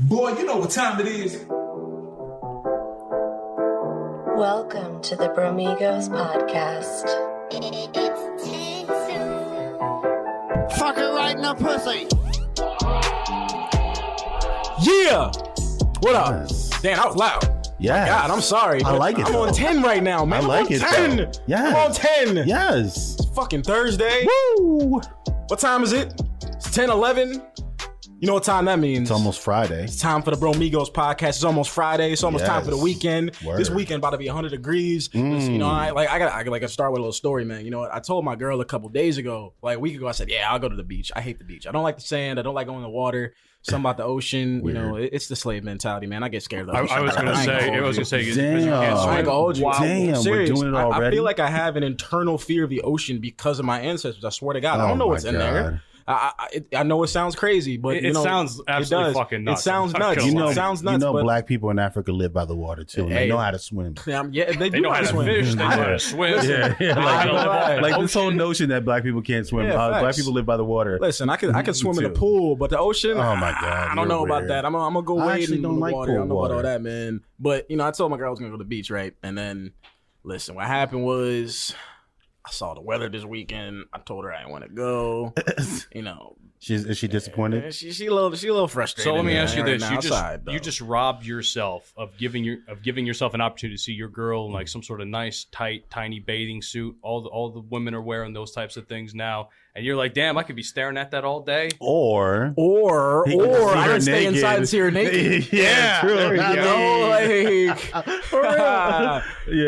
Boy, you know what time it is. Welcome to the Bromigos Podcast. Fuck it right in the pussy. Yeah! What up? Yes. Damn, that was loud. Yes. God, I'm sorry. I like it. I'm on 10 right now, man. I like I'm it. on 10. Though. Yes. I'm on 10. Yes. It's fucking Thursday. Woo! What time is it? It's 10, 11. You know what time that means? It's almost Friday. It's time for the Bromigos Podcast. It's almost Friday. It's almost time for the weekend. Word. This weekend about to be 100 degrees. Listen, you know, I gotta start with a little story, man. You know what? I told my girl a couple days ago, like a week ago, I said, yeah, I'll go to the beach. I hate the beach. I don't like the sand. I don't like going in the water. Something about the ocean. You know, it's the slave mentality, man. I get scared of the ocean. I was gonna say, Damn. I ain't gonna hold you. Wow. Damn, we're doing it already. I feel like I have an internal fear of the ocean because of my ancestors. I swear to God. I don't know what's in there. I know it sounds crazy, but it sounds absolutely fucking nuts. It sounds nuts. It sounds nuts. You know, black people in Africa live by the water too. They know how to swim. Yeah, they know how to swim. fish. They know how to swim. Like this whole notion that black people can't swim. Black people live by the water. Listen, I could swim in the pool, but the ocean. Oh my God, I don't know about that. I'm gonna go wade in the water. I don't know about all that, man. But you know, I told my girl I was gonna go to the beach, right? And then, listen, what happened was, I saw the weather this weekend. I told her I didn't want to go. You know. Is she disappointed? She a little frustrated. So let me ask you right this: now, you just robbed yourself of giving yourself an opportunity to see your girl in like some sort of nice, tight, tiny bathing suit. All the women are wearing those types of things now, and you're like, damn, I could be staring at that all day. Or I can stay inside and see her naked. Yeah, true. There you go.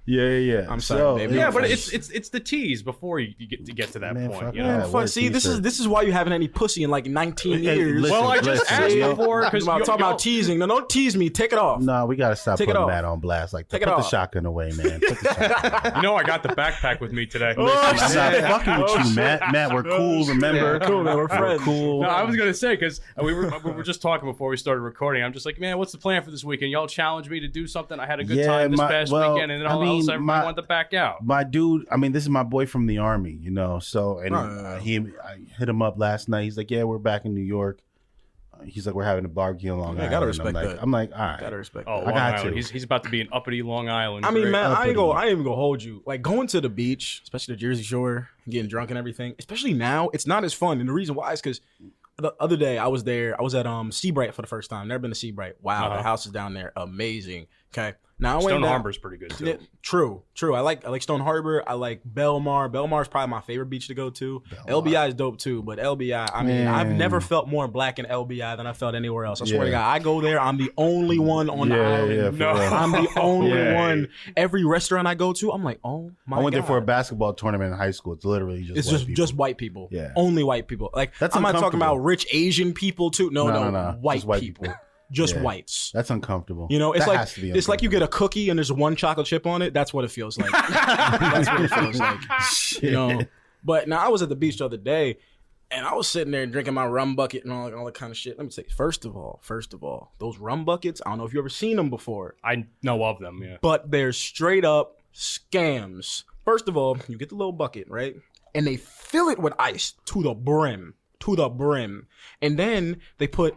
Yeah. I'm sorry, baby. Yeah, but it's the tease before you get to that point. You know? Fuck, see, this is why you haven't any pussy in like 19 years. Listen, well, I just asked before because I'm talking about teasing. No, don't tease me. Take it off. No, we gotta stop putting Matt on blast. Like, put the shotgun away, man. Put the shotgun. You know, I got the backpack with me today. Stop fucking with you, Matt. Matt, we're cool. Remember, cool, man. We're friends. Cool. No, I was gonna say because we were just talking before we started recording. I'm just like, man, what's the plan for this weekend? Y'all challenged me to do something. I had a good time this past weekend, and then all of a sudden I wanted to back out. My dude, I mean, this is my boy from the army, you know. So, and I hit him up last night. He's like, "Yeah, we're back in New York." He's like, "We're having a barbecue in Long Island." Gotta respect that. I'm like, all right, gotta respect. Oh, that. Long Island. He's about to be in uppity Long Island. I mean, man, I ain't even gonna hold you. Like going to the beach, especially the Jersey Shore, getting drunk and everything. Especially now, it's not as fun. And the reason why is because the other day I was there. I was at Seabright for the first time. Never been to Seabright. Wow, the house is down there, amazing. Okay. Now I went Stone Harbor's pretty good too. True. I like Stone Harbor. I like Belmar. Belmar's probably my favorite beach to go to. LBI is dope too, but LBI, I mean, I've never felt more black in LBI than I felt anywhere else. I swear to God, I go there. I'm the only one on the island. No, I'm the only one. Every restaurant I go to, I'm like, oh my God. I went there for a basketball tournament in high school. It's literally just white people. Yeah, only white people. Like I'm not talking about rich Asian people too. No, white people. Just whites. That's uncomfortable. You know, it's like you get a cookie and there's one chocolate chip on it. That's what it feels like. That's what it feels like. Shit. You know. But now I was at the beach the other day, and I was sitting there drinking my rum bucket and all that kind of shit. Let me say, first of all, those rum buckets. I don't know if you ever seen them before. I know of them, yeah. But they're straight up scams. First of all, you get the little bucket, right? And they fill it with ice to the brim, and then they put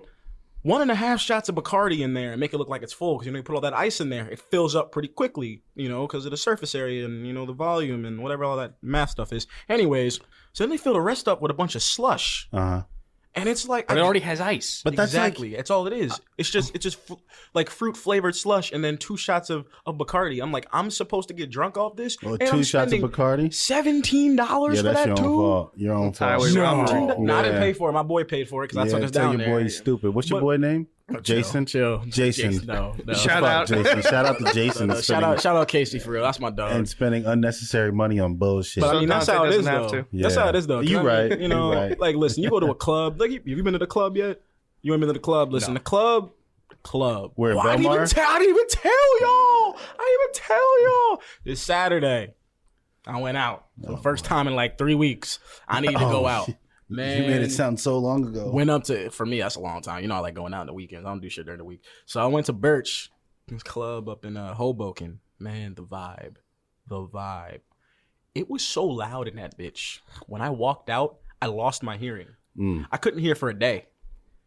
1.5 shots of Bacardi in there and make it look like it's full because, you know, you put all that ice in there, it fills up pretty quickly, you know, because of the surface area and, you know, the volume and whatever all that math stuff is. Anyways, so then they fill the rest up with a bunch of slush. And it's like... But it already has ice. But exactly. That's all it is. It's just like fruit-flavored slush and then 2 shots of Bacardi. I'm like, I'm supposed to get drunk off this? Well, 2 shots of Bacardi? $17 for that, too? Your own fault. No, I didn't pay for it. My boy paid for it because I took us down there. Your boy he's stupid. What's your boy name? Jason? Jason. No. Shout out Jason. Shout out to Jason. Shout out Casey for real. That's my dog. And spending unnecessary money on bullshit. But I mean, that's how it is, though. That's how it is, though. You right. You know, like, listen, you go to a club. Like, have you been to the club yet? You ain't been to the club? Listen, the club. Where, Belmar? I didn't even tell y'all. This Saturday, I went out for the first time in like 3 weeks. I need to go out. Man, you made it sound so long ago. Went up to, for me, that's a long time. You know, I like going out on the weekends. I don't do shit during the week. So I went to Birch, this club up in Hoboken. Man, the vibe. It was so loud in that bitch. When I walked out, I lost my hearing. I couldn't hear for a day.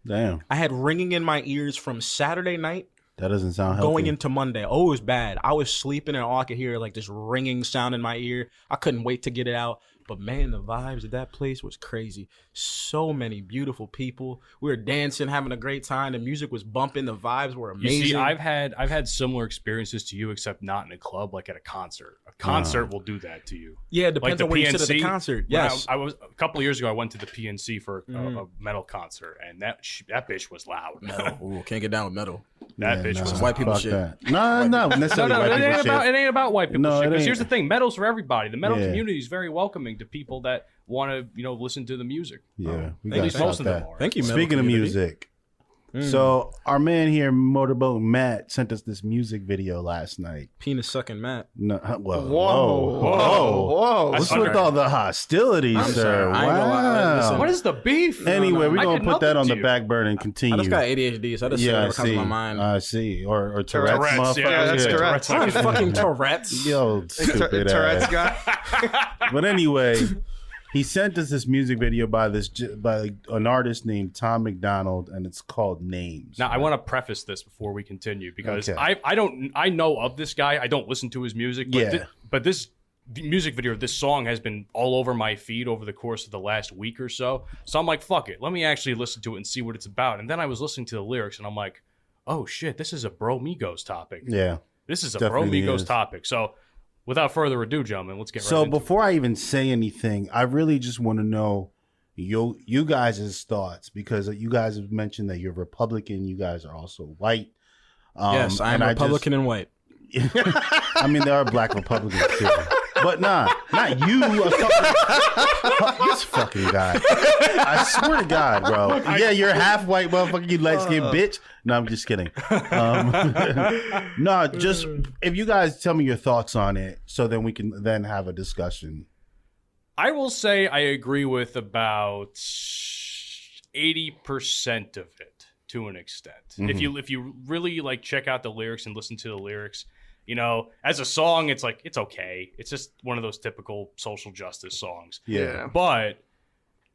Damn. I had ringing in my ears from Saturday night That doesn't sound healthy. going into Monday. Oh, it was bad. I was sleeping and all I could hear like this ringing sound in my ear. I couldn't wait to get it out. But man, the vibes at that place was crazy. So many beautiful people. We were dancing, having a great time. The music was bumping. The vibes were amazing. You see, I've had similar experiences to you, except not in a club, like at a concert. A concert will do that to you. Yeah, it depends on where you sit at the concert. Yes. I was a couple of years ago. I went to the PNC for a metal concert, and that bitch was loud. Metal. Ooh, can't get down with metal. That bitch was white people shit. No, necessarily No, white people shit. it ain't about white people No, shit. it Because ain't. here's the thing: metal's for everybody. The metal Yeah. community is very welcoming to people that want to, listen to the music. Yeah, we At got least to most stop of them that. are. Thank you, metal Speaking of community. music, so our man here, Motorboat Matt, sent us this music video last night. Penis sucking Matt. No, whoa, Whoa. What's That's with all the hostility, sir? sorry. I ain't gonna lie. Listen, Wow. What is the beef? Anyway, we're I gonna did put that nothing on to the you. back burner and continue. I just got ADHD, so I just say Yeah, I whatever comes to see. my mind. I see. Or Tourette's, Tourette's, motherfucker. yeah, that's Tourette's. I'm fucking Tourette's. Yo, stupid Tourette's ass. guy. But anyway, he sent us this music video by an artist named Tom McDonald, and it's called Names. Now, I want to preface this before we continue because Okay. I know of this guy. I don't listen to his music, but Yeah. but this music video, this song has been all over my feed over the course of the last week or so. So I'm like, fuck it. Let me actually listen to it and see what it's about. And then I was listening to the lyrics and I'm like, oh shit, this is a Bromigos topic. Yeah. This is a Definitely Bromigos is. topic. So without further ado, gentlemen, let's get right So into it. before I even say anything, I really just want to know you guys' thoughts, because you guys have mentioned that you're Republican. You guys are also white. Yes, I am and Republican and white. I mean, there are black Republicans too. But not you. This fucking guy. I swear to God, bro. Yeah, you're half white, motherfucker. You light skinned bitch. No, I'm just kidding. No, just if you guys tell me your thoughts on it, so then we can then have a discussion. I will say I agree with about 80% of it to an extent. Mm-hmm. If you really like check out the lyrics and listen to the lyrics, as a song, it's like it's okay. It's just one of those typical social justice songs. Yeah. But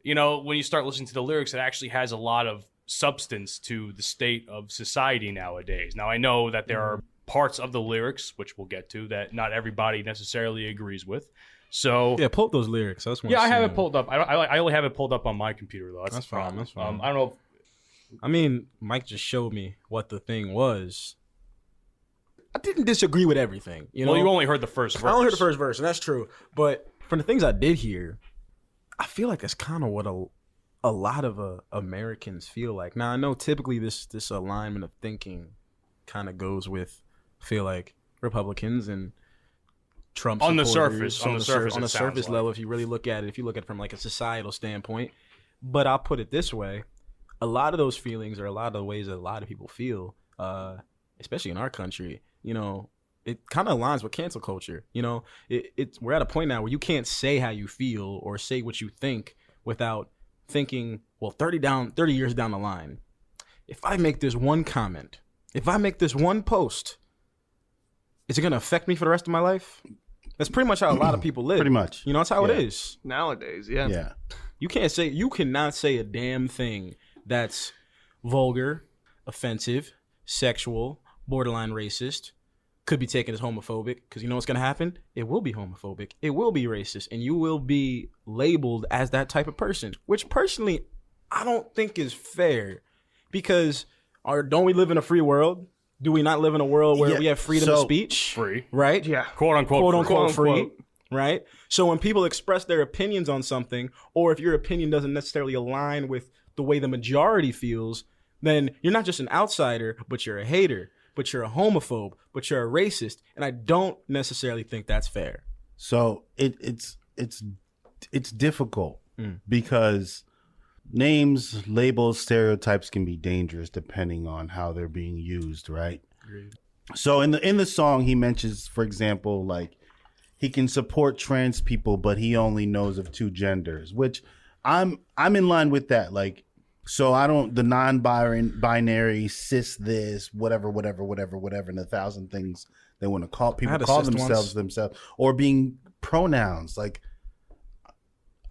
when you start listening to the lyrics, it actually has a lot of substance to the state of society nowadays. Now I know that there are parts of the lyrics, which we'll get to, that not everybody necessarily agrees with. So Yeah, pull up those lyrics. I I have it pulled up. I only have it pulled up on my computer though. That's That's the problem. fine, that's fine. I don't know. I mean, Mike just showed me what the thing was. I didn't disagree with everything. Well, you only heard the first verse. I only heard the first verse, and that's true. But from the things I did hear, I feel like that's kind of what a lot of Americans feel like. Now, I know typically this alignment of thinking kind of goes with, I feel like, Republicans and Trump On the supporters. surface, on the surface, on the it sounds surface like. level, if you really look at it, if you look at it from like a societal standpoint. But I'll put it this way. A lot of those feelings are a lot of the ways that a lot of people feel, especially in our country. It kind of aligns with cancel culture. We're at a point now where you can't say how you feel or say what you think without thinking, well, 30 years down the line, if I make this one comment, if I make this one post, is it going to affect me for the rest of my life? That's pretty much how a lot of people live. Pretty much. That's how Yeah. it is. Nowadays, yeah. Yeah. You cannot say a damn thing that's vulgar, offensive, sexual, borderline racist, could be taken as homophobic, because you know what's going to happen? It will be homophobic. It will be racist, and you will be labeled as that type of person, which personally I don't think is fair, because don't we live in a free world? Do we not live in a world where Yeah, we have freedom of speech? Free. Right? Yeah. Quote unquote. Quote free. unquote free, unquote. right? So when people express their opinions on something, or if your opinion doesn't necessarily align with the way the majority feels, then you're not just an outsider, but you're a hater, but you're a homophobe, but you're a racist, and I don't necessarily think that's fair. So it's difficult because names, labels, stereotypes can be dangerous depending on how they're being used, right? Agreed. So in the song, he mentions, for example, like he can support trans people, but he only knows of two genders, which I'm in line with that. Like, so I don't the non-binary, cis, this, whatever, and 1,000 things they want to call people had a call cis once. themselves, or being pronouns. Like,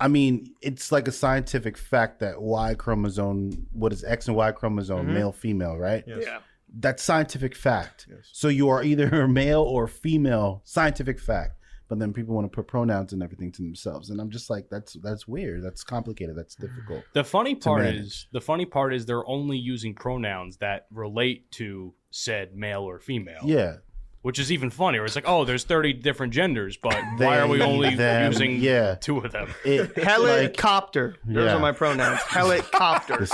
I mean, it's like a scientific fact that Y chromosome, what is X and Y chromosome, male, female, right? Yes. Yeah. That's scientific fact. Yes. So you are either a male or female, scientific fact. But then people want to put pronouns and everything to themselves, and I'm just like, that's weird. That's complicated. That's difficult. The funny part manage. is they're only using pronouns that relate to said male or female. Yeah. Which is even funnier. It's like, oh, there's 30 different genders, but why are we only them, using yeah. 2 of them? Helicopter. Those Yeah. are my pronouns. Helicopter.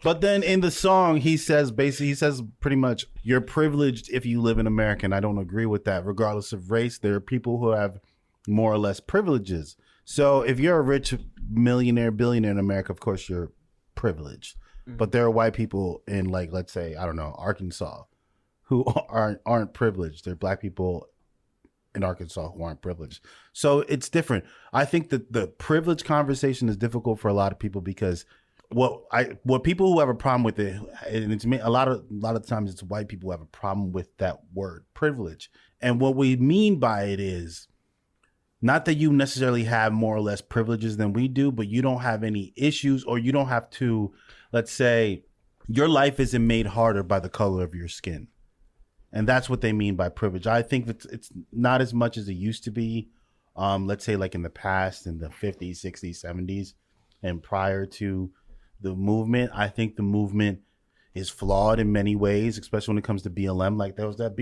But then in the song, he says pretty much, you're privileged if you live in America. And I don't agree with that. Regardless of race, there are people who have more or less privileges. So if you're a rich millionaire, billionaire in America, of course you're privileged. But there are white people in, like, let's say, I don't know, Arkansas, who aren't privileged. There are black people in Arkansas who aren't privileged. So it's different. I think that the privilege conversation is difficult for a lot of people because what people who have a problem with it, and it's a lot of times it's white people who have a problem with that word privilege. And what we mean by it is not that you necessarily have more or less privileges than we do, but you don't have any issues, or you don't have to, let's say, your life isn't made harder by the color of your skin. And that's what they mean by privilege. I think it's not as much as it used to be. Let's say like in the past, in the 50s, 60s, 70s, and prior to the movement. I think the movement is flawed in many ways, especially when it comes to BLM. Like there was the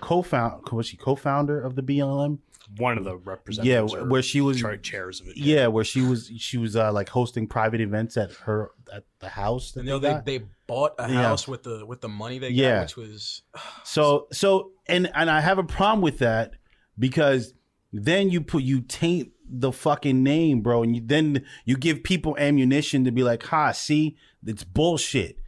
co-founder of the BLM. One of the representatives. Yeah, where she was chairs of it. Yeah, where she was like hosting private events at the house. That They bought a house with the money they got, which was so and I have a problem with that because then you taint the fucking name, bro, and then you give people ammunition to be like, see, it's bullshit.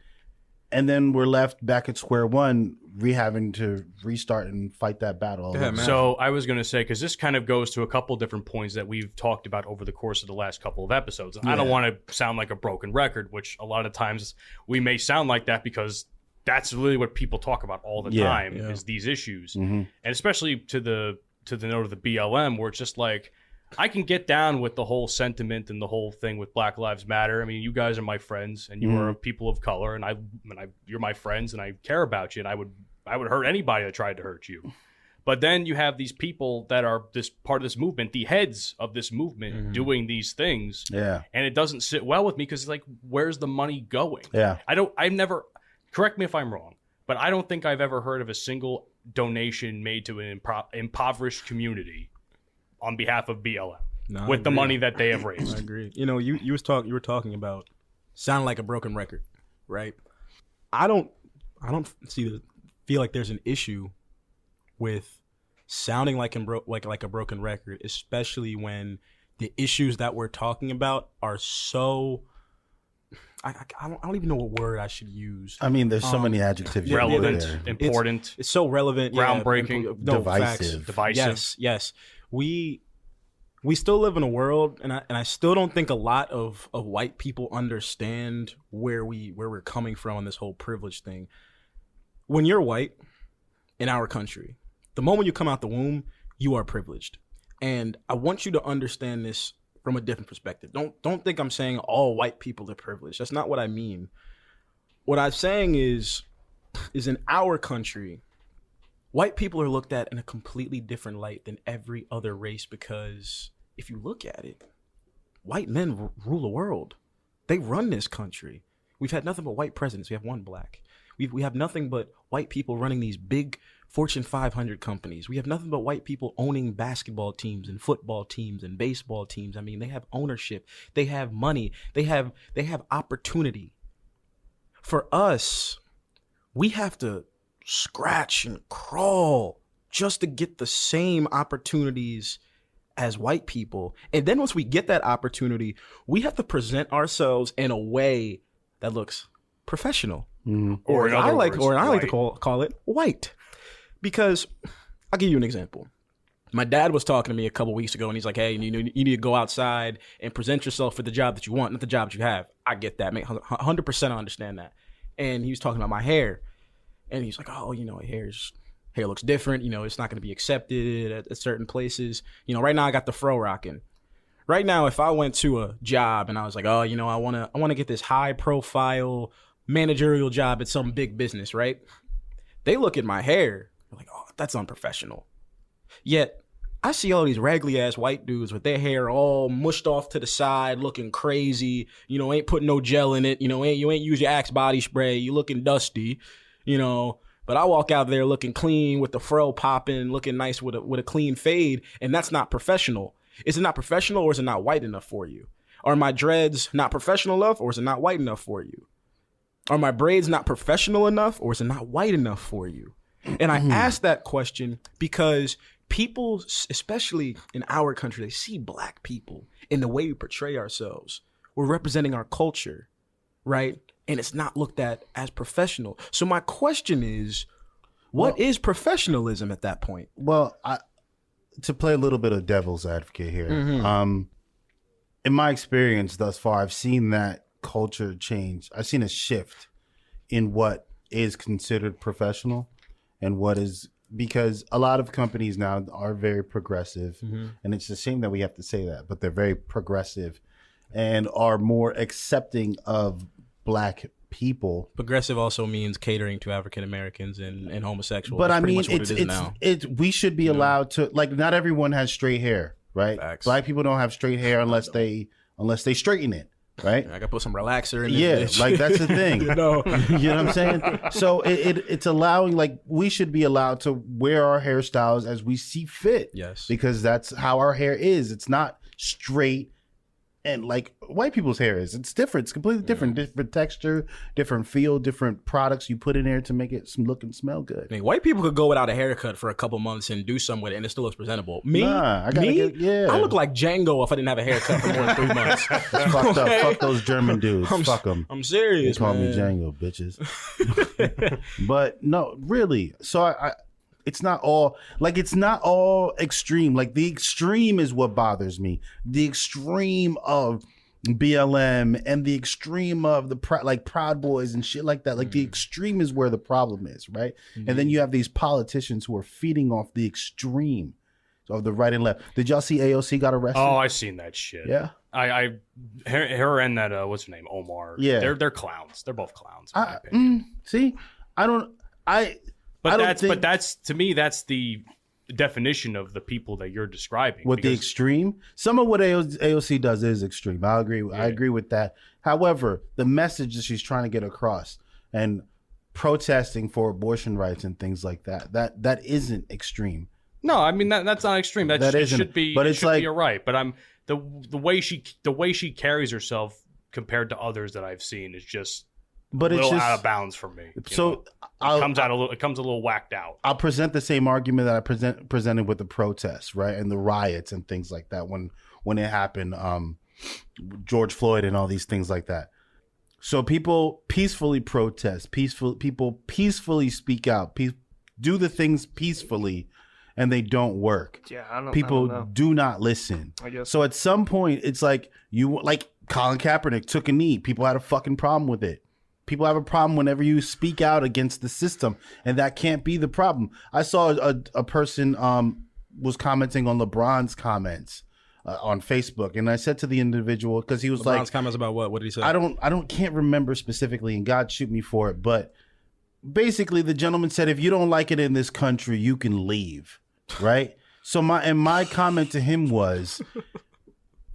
And then we're left back at square one, having to restart and fight that battle. Yeah, man. So I was going to say, because this kind of goes to a couple different points that we've talked about over the course of the last couple of episodes. I don't want to sound like a broken record, which a lot of times we may sound like that because that's really what people talk about all the time is these issues. And especially to the note of the BLM, where it's just like, I can get down with the whole sentiment and the whole thing with Black Lives Matter. I mean, you guys are my friends, and you are people of color, and you're my friends, and I care about you, and I would hurt anybody that tried to hurt you. But then you have these people that are this part of this movement, the heads of this movement, doing these things, and it doesn't sit well with me because it's like, where's the money going? I've never. Correct me if I'm wrong, but I don't think I've ever heard of a single donation made to an impoverished community on behalf of BLM with the money that they have raised. I agree. You know, you were talking about sound like a broken record, right? I don't feel like there's an issue with sounding like a broken record, especially when the issues that we're talking about are so. I don't even know what word I should use. I mean, there's so many adjectives. Relevant, important. It's so relevant, groundbreaking, divisive. Divisive. Yes. We still live in a world, and I still don't think a lot of white people understand where we're coming from on this whole privilege thing. When you're white in our country, the moment you come out the womb, you are privileged, and I want you to understand this from a different perspective. Don't think I'm saying all white people are privileged. That's not what I mean. What I'm saying is in our country, white people are looked at in a completely different light than every other race because if you look at it, white men rule the world. They run this country. We've had nothing but white presidents. We have one black. We have nothing but white people running these big Fortune 500 companies. We have nothing but white people owning basketball teams and football teams and baseball teams. I mean, they have ownership. They have money. They have opportunity. For us, we have to scratch and crawl just to get the same opportunities as white people. And then once we get that opportunity, we have to present ourselves in a way that looks professional. Or I like to call it white. Because I'll give you an example. My dad was talking to me a couple weeks ago, and he's like, hey, you need to go outside and present yourself for the job that you want, not the job that you have. I get that. 100% I understand that. And he was talking about my hair. And he's like, oh, hair looks different. It's not going to be accepted at certain places. Right now I got the fro rocking. Right now, if I went to a job and I was like, oh, you know, I want to get this high profile managerial job at some big business, right? They look at my hair, they're like, oh, that's unprofessional. Yet I see all these raggedy ass white dudes with their hair all mushed off to the side, looking crazy. You know, ain't putting no gel in it. You know, you ain't use your Axe body spray. You looking dusty. You know, but I walk out there looking clean with the fro popping, looking nice with a clean fade, and that's not professional. Is it not professional, or is it not white enough for you? Are my dreads not professional enough, or is it not white enough for you? Are my braids not professional enough, or is it not white enough for you? And I ask that question because people, especially in our country, they see black people in the way we portray ourselves. We're representing our culture, right? And it's not looked at as professional. So my question is, what is professionalism at that point? Well, to play a little bit of devil's advocate here, in my experience thus far, I've seen that culture change. I've seen a shift in what is considered professional and what is, because a lot of companies now are very progressive, and it's a shame that we have to say that, but they're very progressive and are more accepting of black people. Progressive also means catering to African Americans and homosexuals. But That's I pretty mean, much what it is now. we should be allowed to, like, not everyone has straight hair, right? Facts. Black people don't have straight hair unless they straighten it, right? I gotta put some relaxer in Yeah, it. like that's the thing. You know? You know what I'm saying? So it's allowing, like, we should be allowed to wear our hairstyles as we see fit. Yes. Because that's how our hair is. It's not straight and like white people's hair is. It's different. It's completely different. Different texture, different feel, different products you put in there to make it look and smell good. I mean, white people could go without a haircut for a couple months and do something with it, and it still looks presentable. Nah, I look like Django if I didn't have a haircut for more than 3 months. That's fucked up. Fuck those German dudes. Fuck them. I'm serious, They call me man. Django, bitches. But no, really. So I it's not all extreme. Like, the extreme is what bothers me. The extreme of BLM and the extreme of the Proud Boys and shit like that. Like, the extreme is where the problem is, right? And then you have these politicians who are feeding off the extreme of the right and left. Did y'all see AOC got arrested? Oh, I seen that shit. Yeah. Her and that what's her name, Omar. Yeah. they're clowns. They're both clowns. In my opinion. But that's to me, that's the definition of the people that you're describing. With the extreme, some of what AOC does is extreme. I agree. I agree with that. However, the message that she's trying to get across and protesting for abortion rights and things like that isn't extreme. No, I mean that's not extreme. That should be. But it's like, you're right. But the way she carries herself compared to others that I've seen is just. But it's just out of bounds for me. So it comes a little whacked out. I'll present the same argument that I presented with the protests, right, and the riots and things like that when it happened, George Floyd and all these things like that. So people peacefully protest, people peacefully speak out, do the things peacefully, and they don't work. Yeah, People do not listen. I guess. So at some point, it's like Colin Kaepernick took a knee. People had a fucking problem with it. People have a problem whenever you speak out against the system, and that can't be the problem. I saw a person was commenting on LeBron's comments on Facebook, and I said to the individual, because he was LeBron's comments about what? What did he say? Can't remember specifically, and God shoot me for it, but basically the gentleman said, if you don't like it in this country, you can leave, right? So my comment to him was,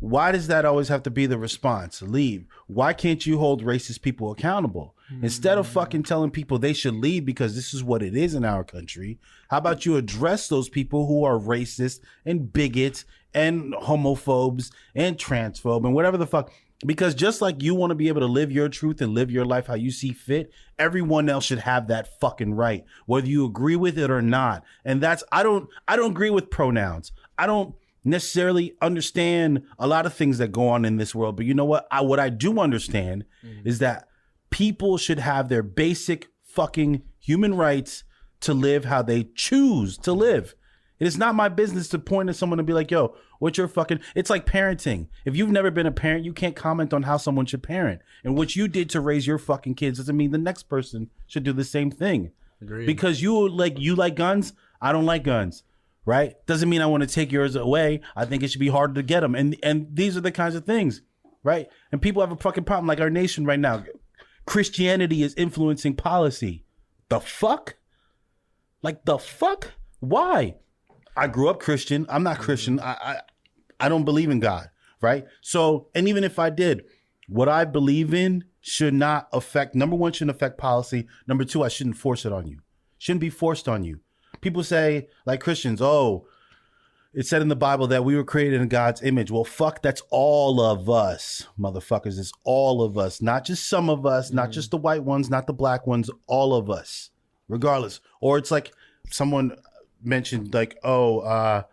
why does that always have to be the response? Leave. Why can't you hold racist people accountable? Instead of fucking telling people they should leave because this is what it is in our country, how about you address those people who are racist and bigots and homophobes and transphobe and whatever the fuck? Because just like you want to be able to live your truth and live your life how you see fit, everyone else should have that fucking right, whether you agree with it or not. And I don't agree with pronouns. I don't necessarily understand a lot of things that go on in this world, but you know what I do understand is that people should have their basic fucking human rights to live how they choose to live. It is not my business to point at someone and be like, yo, what's your fucking... It's like parenting. If you've never been a parent, you can't comment on how someone should parent. And what you did to raise your fucking kids doesn't mean the next person should do the same thing. Agreed. Because you like guns, I don't like guns. right? Doesn't mean I want to take yours away. I think it should be harder to get them. And these are the kinds of things, right? And people have a fucking problem, like our nation right now. Christianity is influencing policy. The fuck? Like the fuck? Why? I grew up Christian. I'm not Christian. I don't believe in God, right? So, and even if I did, what I believe in should not affect, number one, shouldn't affect policy. Number two, I shouldn't force it on you. Shouldn't be forced on you. People say, like Christians, oh, it said in the Bible that we were created in God's image. Well, fuck, that's all of us, motherfuckers. It's all of us, not just some of us, not just the white ones, not the black ones, all of us, regardless. Or it's like someone mentioned, like, oh,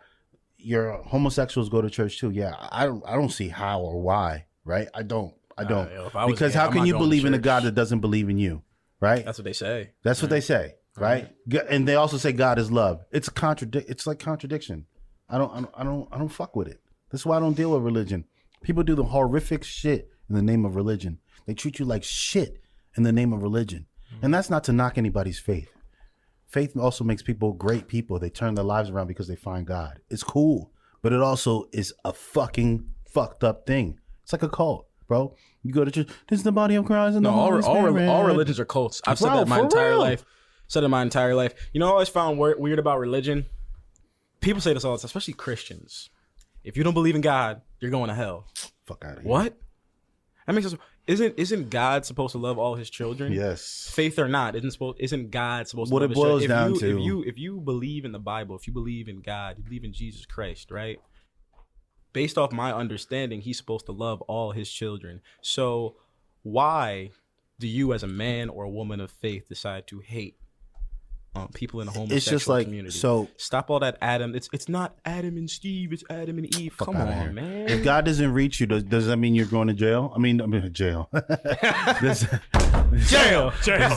your homosexuals go to church too. Yeah, I don't see how or why, right? I don't. Because how can you believe in a God that doesn't believe in you, right? That's what they say. That's what they say, right? And they also say God is love. It's It's like contradiction. I don't fuck with it. That's why I don't deal with religion. People do the horrific shit in the name of religion. They treat you like shit in the name of religion. And that's not to knock anybody's faith. Faith also makes people great people. They turn their lives around because they find God. It's cool, but it also is a fucking fucked up thing. It's like a cult, bro. You go to church, this is the body of Christ. And No, the all Holy Spirit. religions are cults. I've said that my entire life. Said it my entire life. You know, I always found weird about religion. People say this all the time, especially Christians. If you don't believe in God, you're going to hell. Fuck out of here. What? That makes sense. Isn't God supposed to love all his children? Yes. Faith or not, isn't God supposed to What love it his boils children? down to. If you believe in the Bible, if you believe in God, you believe in Jesus Christ, right? Based off my understanding, he's supposed to love all his children. So why do you as a man or a woman of faith decide to hate people in the homosexual It's just like, community? so Stop all that Adam. It's not Adam and Steve, it's Adam and Eve. Come outta here. on, man. if God doesn't reach you, does that mean you're going to jail? I mean jail. does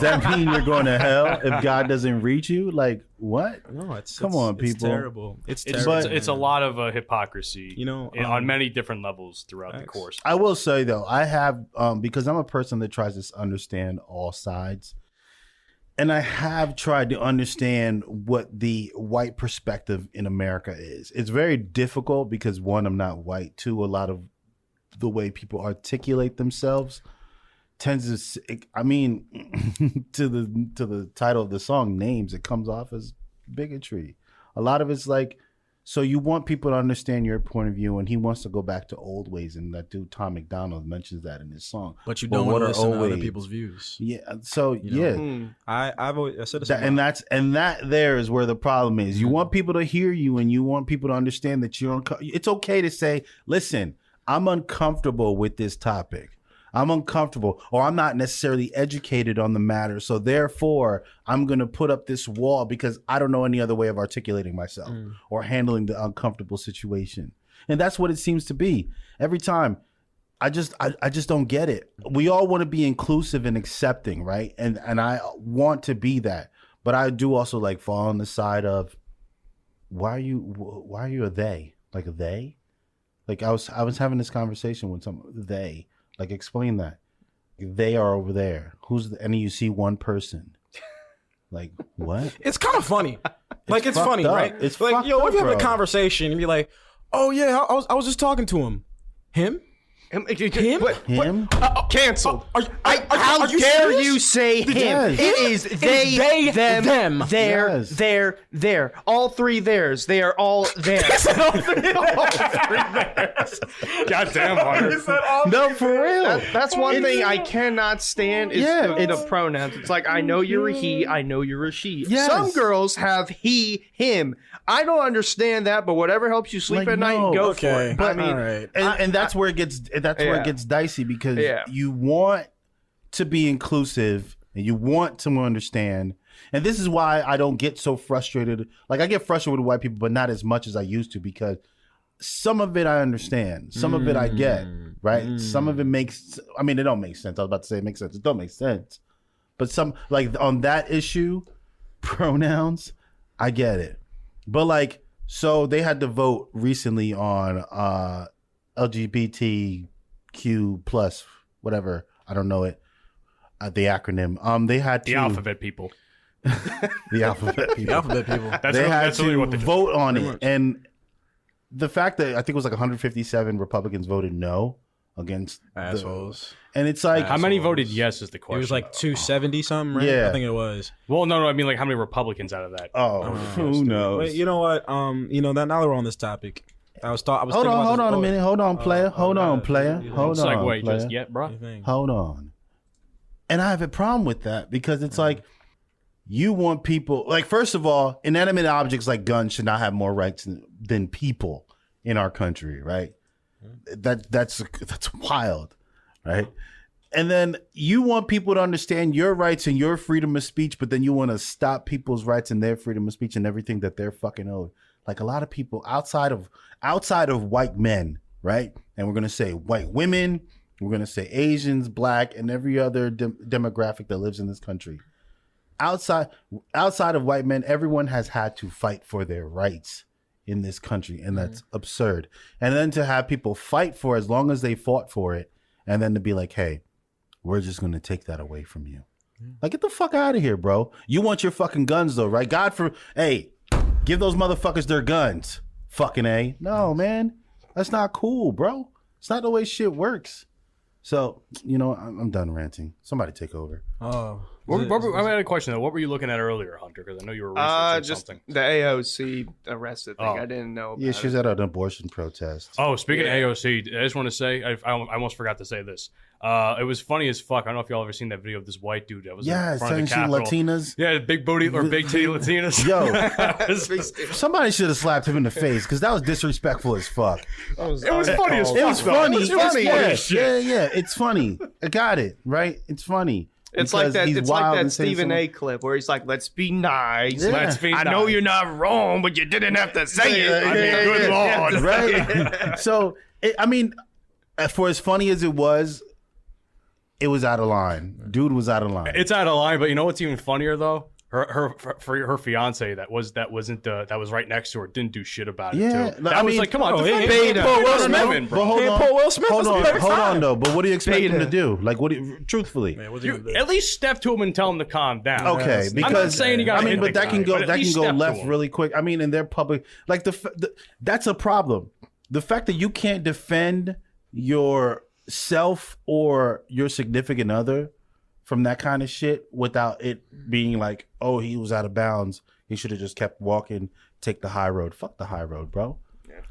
that mean you're going to hell if God doesn't reach you? Like, what? No, it's Come on, it's people. terrible. It's It's, terrible. it's a lot of hypocrisy, You know, on many different levels throughout the thanks. course. I will say though, I have because I'm a person that tries to understand all sides, and I have tried to understand what the white perspective in America is. It's very difficult because one, I'm not white. Two, a lot of the way people articulate themselves tends to, I mean, to the title of the song, Names, it comes off as bigotry. A lot of it's like, so you want people to understand your point of view, and he wants to go back to old ways, and that dude Tom McDonald mentions that in his song. But you don't want to are listen to old other ways? people's views. Yeah, so You know? I've always said this. that there is where the problem is. You want people to hear you, and you want people to understand that you're it's okay to say, listen, I'm uncomfortable with this topic. I'm uncomfortable, or I'm not necessarily educated on the matter. So therefore, I'm going to put up this wall because I don't know any other way of articulating myself or handling the uncomfortable situation. And that's what it seems to be every time. I just don't get it. We all want to be inclusive and accepting, right? And I want to be that, but I do also like fall on the side of why are you a they? Like a they? Like I was having this conversation with they. Like, explain that. They are over there. And you see one person. Like, what? It's kind of funny. It's funny, up. right? It's like, fucked yo, up, if you have a bro. conversation and be like, oh yeah, I was just talking to him. Him? Him? Him? Canceled. How dare you say him? Yes. It is they, them, there, Yes. there. All three theirs. They are all there. Goddamn, Hunter. No, for real. That's one thing I cannot stand is the pronouns. It's like, I know you're a he, I know you're a she. Yes. Some girls have he, him. I don't understand that, but whatever helps you sleep Like, at night, no. go Okay. for it. But, I mean, all right. And that's where it gets where it gets dicey because you want to be inclusive and you want to understand. And this is why I don't get so frustrated. Like, I get frustrated with white people, but not as much as I used to, because some of it I understand. Some of it I get, right? Some of it makes, I mean, it don't make sense. I was about to say it makes sense. It don't make sense. But some, like on that issue, pronouns, I get it. But like, so they had to vote recently on LGBTQ plus, whatever. I don't know it. The acronym. They had to, The alphabet people. The alphabet people. The alphabet people. They had that's really to what they do. vote on Pretty it, much. and the fact that I think it was like 157 Republicans voted no against Assholes. and it's like How many voted yes is the It question. was like 270 something, right? Yeah. I think it was. Well, no, I mean like how many Republicans out of that? who knows? Wait, you know what? That now that we're on this topic, I was hold thinking about on this a vote. minute. Hold on, player. Hold on, player. Hold It's like on, wait, player. just yet, bro. What do you think? Hold on. And I have a problem with that because it's like you want people like first of all, inanimate objects like guns should not have more rights than people in our country, right? That's wild, right? And then you want people to understand your rights and your freedom of speech, but then you want to stop people's rights and their freedom of speech and everything that they're fucking owed. Like a lot of people outside of white men, right? And we're gonna say white women, we're gonna say Asians, black, and every other demographic that lives in this country. Outside of white men, everyone has had to fight for their rights in this country, and that's absurd. And then to have people fight for as long as they fought for it, and then to be like, hey, we're just going to take that away from you. Like, get the fuck out of here, bro. You want your fucking guns, though, right? Hey, give those motherfuckers their guns. Fucking A. No, man. That's not cool, bro. It's not the way shit works. So, I'm done ranting. Somebody take over. Oh. I had a question though. What were you looking at earlier, Hunter? Because I know you were researching Just something. the AOC arrested thing. Oh. I didn't know about Yeah, she was at an abortion protest. Oh, speaking Yeah. of AOC, I just want to say I almost forgot to say this. It was funny as fuck. I don't know if y'all ever seen that video of this white dude that was Yeah, in front of saying the she Capitol. Latinas. Yeah, big booty or big titty Latinas. Yo, somebody should have slapped him in the face because that was disrespectful as fuck. it was funny as fuck. It was funny. It was funny as shit. Yeah. It's funny. I got it, right? It's funny. It's like Because that. he's It's like wild that and saying Stephen something- A. clip where he's like, "Let's be nice. Yeah. Let's be I know nice. you're not wrong, but you didn't have to say it. Yeah, I mean, yeah, good yeah. lord, Right? So, for as funny as it was out of line. Dude was out of line. It's out of line, but you know what's even funnier though? Her fiance that was right next to her didn't do shit about it Yeah, too. I That was mean, like, come on, oh, defend hey, defend Paul Will those Smith. women, bro. But hold Hey, on, Paul Will Smith hold was the on, perfect hold time. on, though. But what do you expect him Beta. to do? Like, truthfully? Man, what's he gonna do? At least step to him and tell him to calm down. Okay, I'm because I'm not saying you gotta hit but the that guy, can go but at least step to left him. really quick. I mean, in their public, like that's a problem. The fact that you can't defend yourself or your significant other from that kind of shit without it being like, oh, he was out of bounds. He should have just kept walking, take the high road. Fuck the high road, bro.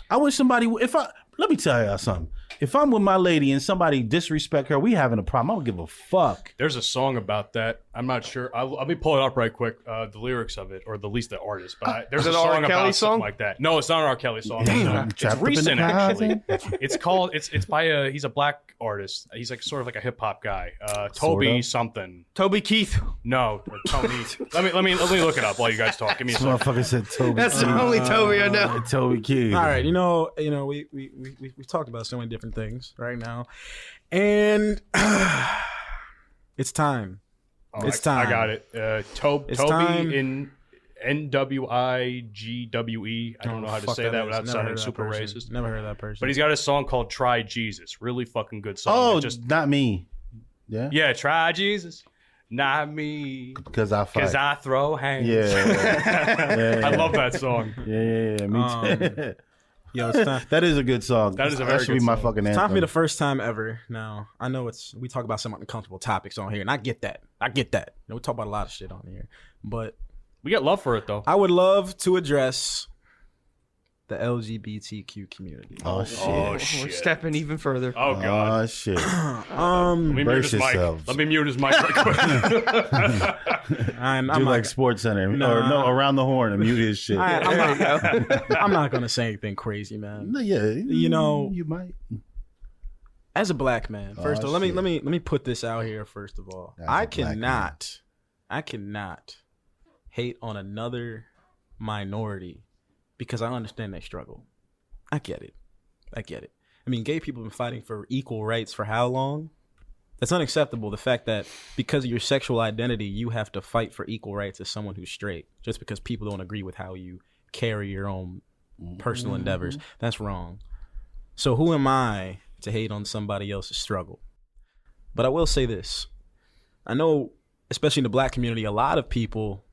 I wish somebody, let me tell y'all something. If I'm with my lady and somebody disrespect her, we having a problem. I don't give a fuck. There's a song about that. I'm not sure. Let me pull it up right quick. The lyrics of it, or at least the artist. But there's Is a it an R. song Kelly about song? something like that. No, it's not an R. Kelly song. Damn, It's trapped up in the recent closet. actually. It's called. It's by he's a black artist. He's like sort of like a hip hop guy. Toby Sorta. something. Toby Keith. No, Tony. let me look it up while you guys talk. Give me a This second. motherfucker said Toby. That's the only Toby I know. Toby Keith. All right, we've talked about so many different things right now, and it's time. Oh, It's time. I got it. It's Toby time. in NWIGWE. I don't know how to Fuck say that is. without Never sounding heard of that super person. racist. Never heard of that person. But he's got a song called "Try Jesus." Really fucking good song. Oh, It just not me. Yeah? yeah, try Jesus, not me, Because I fight. because I throw hands. Yeah. I love that song. Yeah, me too. Yo, it's time. That is a good song. That is a very should good be my song. fucking It's anthem. time for me the first time ever. Now, I know we talk about some uncomfortable topics on here, and I get that. We talk about a lot of shit on here. But We get love for it though. I would love to address the LGBTQ community. Oh, shit. Oh We're shit. stepping even further. Oh god. Oh, shit. Let me mute brace his mic. yourselves. Let me mute his mic right quick. I'm Do not, like Sports Center. Nah. Or no, Around the Horn and mute his shit. I'm not gonna say anything crazy, man. Yeah. You might. As a black man, first Oh, of all, shit. let me put this out here. First of all, As a I black cannot hate on another minority because I understand their struggle. I get it. I mean, gay people have been fighting for equal rights for how long? That's unacceptable. The fact that because of your sexual identity, you have to fight for equal rights as someone who's straight, just because people don't agree with how you carry your own personal endeavors. That's wrong. So who am I to hate on somebody else's struggle? But I will say this. I know, especially in the black community, a lot of people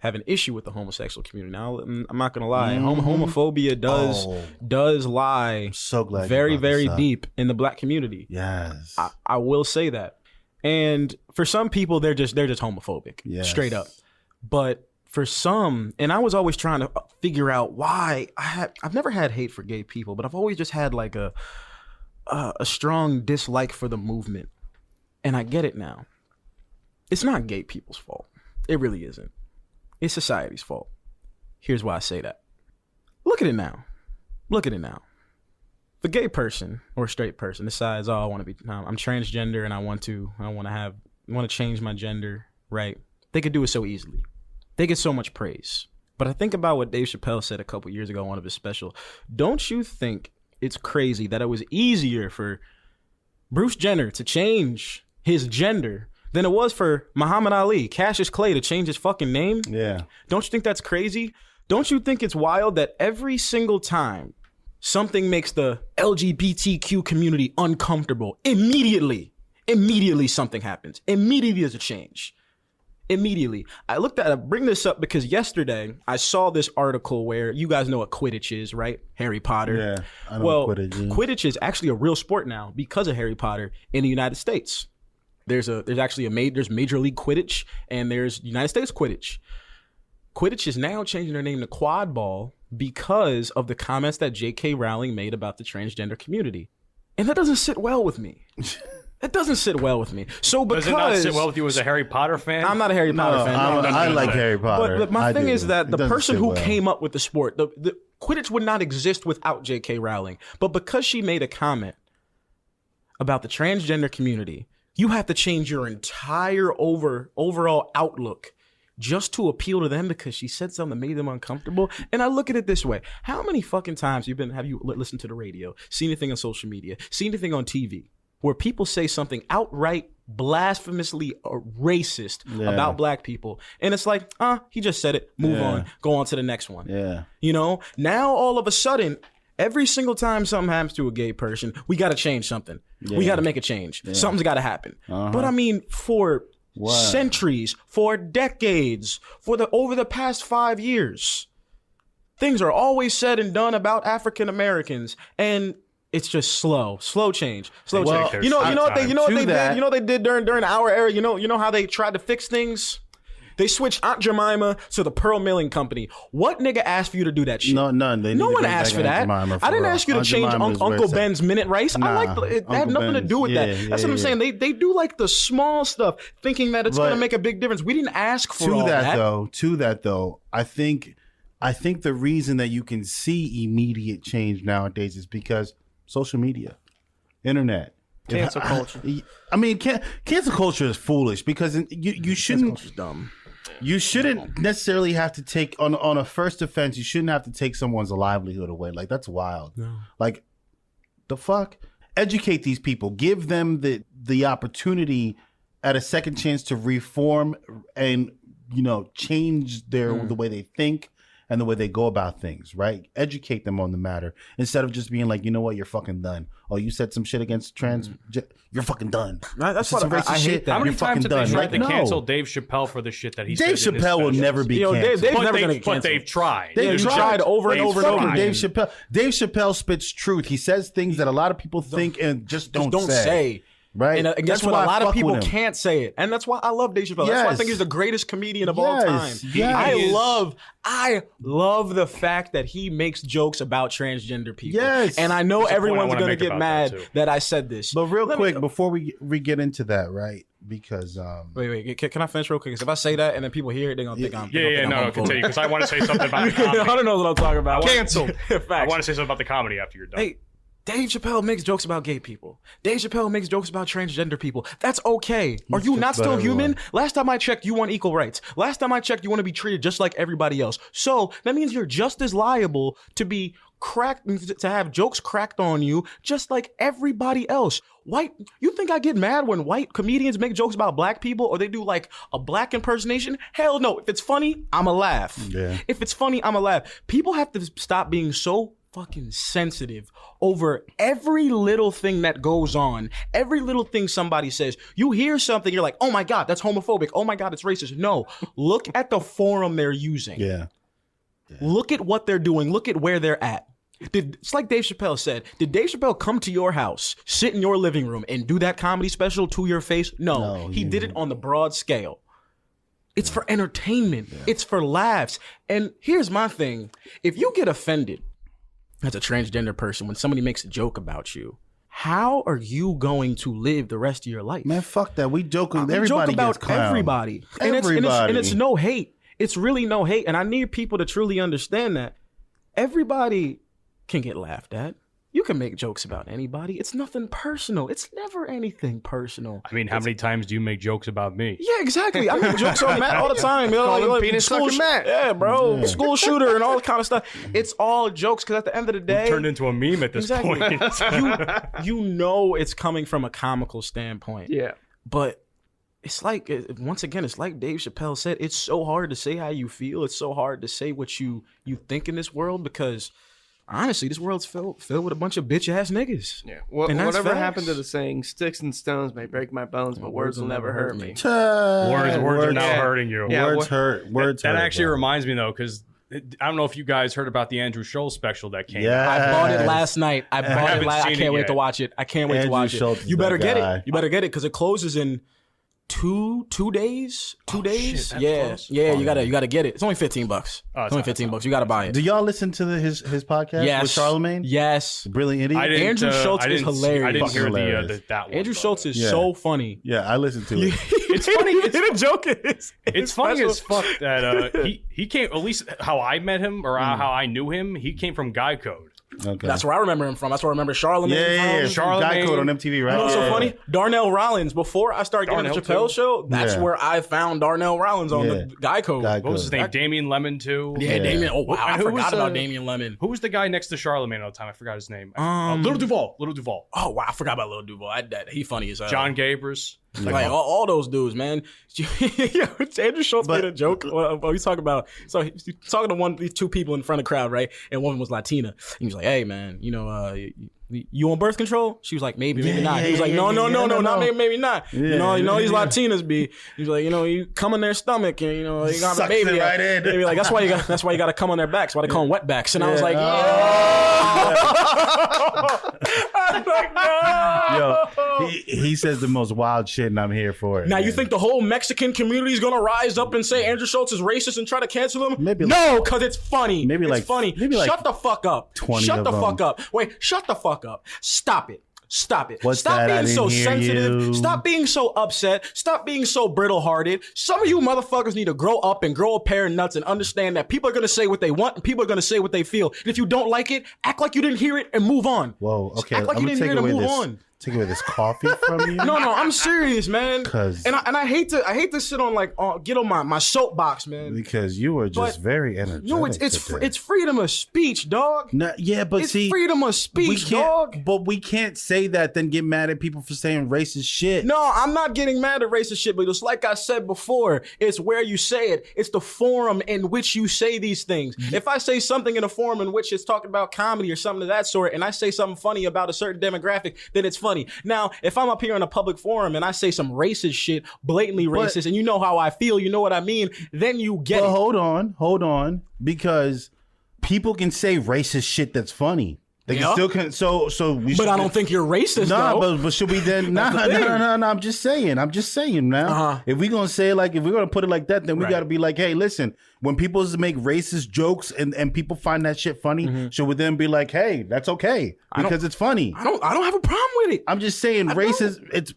have an issue with the homosexual community. Now, I'm not gonna lie, homophobia does lie so glad very, you brought this very up. deep in the black community. Yes. I will say that. And for some people, they're just homophobic, straight up. But for some, and I was always trying to figure out why I've never had hate for gay people, but I've always just had like a strong dislike for the movement. And I get it now. It's not gay people's fault. It really isn't. It's society's fault. Here's why I say that. Look at it now. Look at it now. If a gay person or a straight person decides, oh, I'm transgender and I want to change my gender, right? They could do it so easily. They get so much praise. But I think about what Dave Chappelle said a couple years ago on one of his special. Don't you think it's crazy that it was easier for Bruce Jenner to change his gender than it was for Muhammad Ali, Cassius Clay, to change his fucking name? Yeah. Don't you think that's crazy? Don't you think it's wild that every single time something makes the LGBTQ community uncomfortable, immediately something happens. Immediately there's a change. Immediately. I bring this up because yesterday I saw this article where you guys know what Quidditch is, right? Harry Potter. Yeah, I know what Quidditch is. Quidditch is actually a real sport now because of Harry Potter in the United States. There's Major League Quidditch and there's United States Quidditch. Quidditch is now changing their name to quad ball because of the comments that J.K. Rowling made about the transgender community. And that doesn't sit well with me. It doesn't sit well with me. So because does it not sit well with you as a Harry Potter fan? I'm not a Harry Potter fan. I like Harry Potter. But my thing is that the person who well. came up with the sport, the Quidditch would not exist without J.K. Rowling. But because she made a comment about the transgender community, you have to change your entire overall outlook just to appeal to them because she said something that made them uncomfortable. And I look at it this way. How many fucking times have you listened to the radio, seen anything on social media, seen anything on TV where people say something outright blasphemously racist about black people? And it's like, he just said it. Move on. Go on to the next one. Yeah. You know, now all of a sudden, every single time something happens to a gay person, we got to change something. Yeah. We got to make a change. Yeah. Something's got to happen. But I mean, for centuries, for decades, over the past 5 years, things are always said and done about African Americans, and it's just slow change. You know what they did during our era. You know how they tried to fix things. They switched Aunt Jemima to the Pearl Milling Company. What nigga asked for you to do that shit? No, none. No one asked for that. I didn't ask you to change Uncle Ben's minute rice. It had nothing to do with that. That's what I'm saying. They do like the small stuff, thinking that it's going to make a big difference. We didn't ask for all that. To that though, I think the reason that you can see immediate change nowadays is because social media, internet. Cancel culture. I mean, cancel culture is foolish because you shouldn't. Cancel culture's dumb. You shouldn't necessarily have to take on a first offense. You shouldn't have to take someone's livelihood away. Like, that's wild. No. Like, the fuck? Educate these people. Give them the opportunity at a second chance to reform and change the way they think and the way they go about things, right? Educate them on the matter instead of just being like, you know what, you're fucking done. Oh, you said some shit against you're fucking done. That's what I hate that. How many times have they tried to No. cancel Dave Chappelle for the shit that he Dave said? Chappelle will never be canceled. Dave's never going to But they've tried. They've tried over and over and over. Dave Chappelle spits truth. He says things that a lot of people think and just don't say. Right? And that's what a lot of people can't say it. And that's why I love Dave Chappelle. That's why I think he's the greatest comedian of all time. I love the fact that he makes jokes about transgender people. Yes. And I know everyone's going to get about mad that, that I said this. But real quick, before we get into that, right? Because wait, can I finish real quick? Because if I say that and then people hear it, they're gonna think I'm continue. Because I want to say something about the comedy. I don't know what I'm talking about. Canceled. I want to say something about the comedy after you're done. Hey, Dave Chappelle makes jokes about gay people. Dave Chappelle makes jokes about transgender people. That's okay. Are you not still human? Last time I checked, you want equal rights. Last time I checked, you want to be treated just like everybody else. So that means you're just as liable to be cracked, to have jokes cracked on you, just like everybody else. You think I get mad when white comedians make jokes about black people or they do like a black impersonation? Hell no. If it's funny, I'ma laugh. Yeah. If it's funny, I'ma laugh. People have to stop being so fucking sensitive over every little thing that goes on, every little thing somebody says. You hear something, you're like, oh my God, that's homophobic. Oh my God, it's racist. No, look at the forum they're using. Yeah. Look at what they're doing. Look at where they're at. It's like Dave Chappelle said. Did Dave Chappelle come to your house, sit in your living room, and do that comedy special to your face? No, he did it on the broad scale. It's for entertainment. It's for laughs. And here's my thing. If you get offended as a transgender person when somebody makes a joke about you, how are you going to live the rest of your life? Man, fuck that. We joke. Everybody joke about gets clowned. everybody. Everybody. And it's no hate. It's really no hate. And I need people to truly understand that. Everybody can get laughed at. You can make jokes about anybody. It's nothing personal. It's never anything personal. I mean, how many times do you make jokes about me? Yeah, exactly. I make jokes on Matt all the time. Call him penis sucking Matt. Yeah, bro. School shooter and all that kind of stuff. It's all jokes because at the end of the day, Turned into a meme at this point. you know it's coming from a comical standpoint. Yeah. But it's like, once again, it's like Dave Chappelle said, it's so hard to say how you feel. It's so hard to say what you think in this world because honestly, this world's filled with a bunch of bitch ass niggas. Yeah. And that's Whatever facts. happened to the saying, sticks and stones may break my bones, but words will never hurt me. Words are now Yeah. hurting you. Yeah, Words hurt. Words That hurt. actually bro. reminds me though, because I don't know if you guys heard about the Andrew Schultz special that came out. Yeah. I bought it last night. I haven't I seen can't it wait yet. to watch it. I can't wait to Andrew watch Schultz it. is You better that get guy. it. You better get it because it closes in two days. 2 days. shit, that Yeah. close? Yeah, you gotta get it. It's only $15. It's only not- $15. You gotta buy it. Do y'all listen to his podcast Yes. with Charlemagne? Yes. Brilliant Idiot. I didn't, Andrew Schultz I is didn't- hilarious. I didn't hear Hilarious. that one. Andrew but, Schultz is Yeah. so funny. Yeah, I listened to it. It's funny. It's, The joke is it's funny as fuck that he came, at least how I met him or how I knew him, he came from Guy Code. Okay. That's where I remember him from. That's where I remember Charlemagne yeah. from. Charlemagne. Guy Code on MTV, right? You know what's so Yeah. funny? Darnell Rollins. Before I started getting the Darnell, Chappelle too. show, that's Yeah. where I found Darnell Rollins on Yeah. the Guy Code. Guy What was his Code. name? Damian Lemon too. Yeah, Damian. Oh wow, I Who was, forgot about Damian Lemon. Who was the guy next to Charlemagne all the time? I forgot his name. Little Duval. Little Duval. Oh wow, I forgot about Lil Duval. He funny as hell. John Gabers. Like all those dudes, man. Andrew Schultz made a joke. He's talking about he's talking to these two people in front of the crowd, right? And one was Latina. He was like, "Hey, man, you on birth control?" She was like, "Maybe, maybe not." He was like, "No, not maybe not." You know these Latinas be. He was like, you come in their stomach and you got a Sucks baby. it right in. They be like, that's why you got to come on their backs. Why they call them wetbacks. And I was like, I was like, no. Yo, he says the most wild shit, and I'm here for it. Now, man. you think the whole Mexican community is going to rise up and say Andrew Schultz is racist and try to cancel him? Maybe no, because it's funny. maybe it's like- funny. maybe like shut the fuck up. 20 Shut of the them. fuck up. Wait, shut the fuck up. Stop it. Stop it. What's Stop that? I being so didn't hear sensitive. you. Stop being so upset. Stop being so brittle-hearted. Some of you motherfuckers need to grow up and grow a pair of nuts and understand that people are going to say what they want and people are going to say what they feel. And if you don't like it, act like you didn't hear it and move on. Whoa, okay. Act like I'm you gonna didn't take hear it and away move this. on. Take away this coffee from you. No, I'm serious, man. 'Cause- and I hate to sit on get on my soapbox, man. Because you were just But- very energetic. No, it's today. it's freedom of speech, dog. No, yeah, but It's see, freedom of we speech, can't. dog. But we can't say that then get mad at people for saying racist shit. No, I'm not getting mad at racist shit, but it's like I said before, it's where you say it. It's the forum in which you say these things. If I say something in a forum in which it's talking about comedy or something of that sort, and I say something funny about a certain demographic, then it's funny. Now, if I'm up here in a public forum and I say some racist shit, blatantly racist, and you know how I feel, you know what I mean, then you get But it. hold on, because people can say racist shit that's funny. They Yeah. can still can. So we. But should, I don't think you're racist, Nah, though. but should we then? Nah, the thing. no. I'm just saying now. Uh-huh. If we're gonna say if we're gonna put it like that, then we Right. gotta be like, hey, listen. When people make racist jokes and people find that shit funny, should we then be like, hey, that's okay because it's funny? I don't have a problem with it. I'm just saying, racist. It's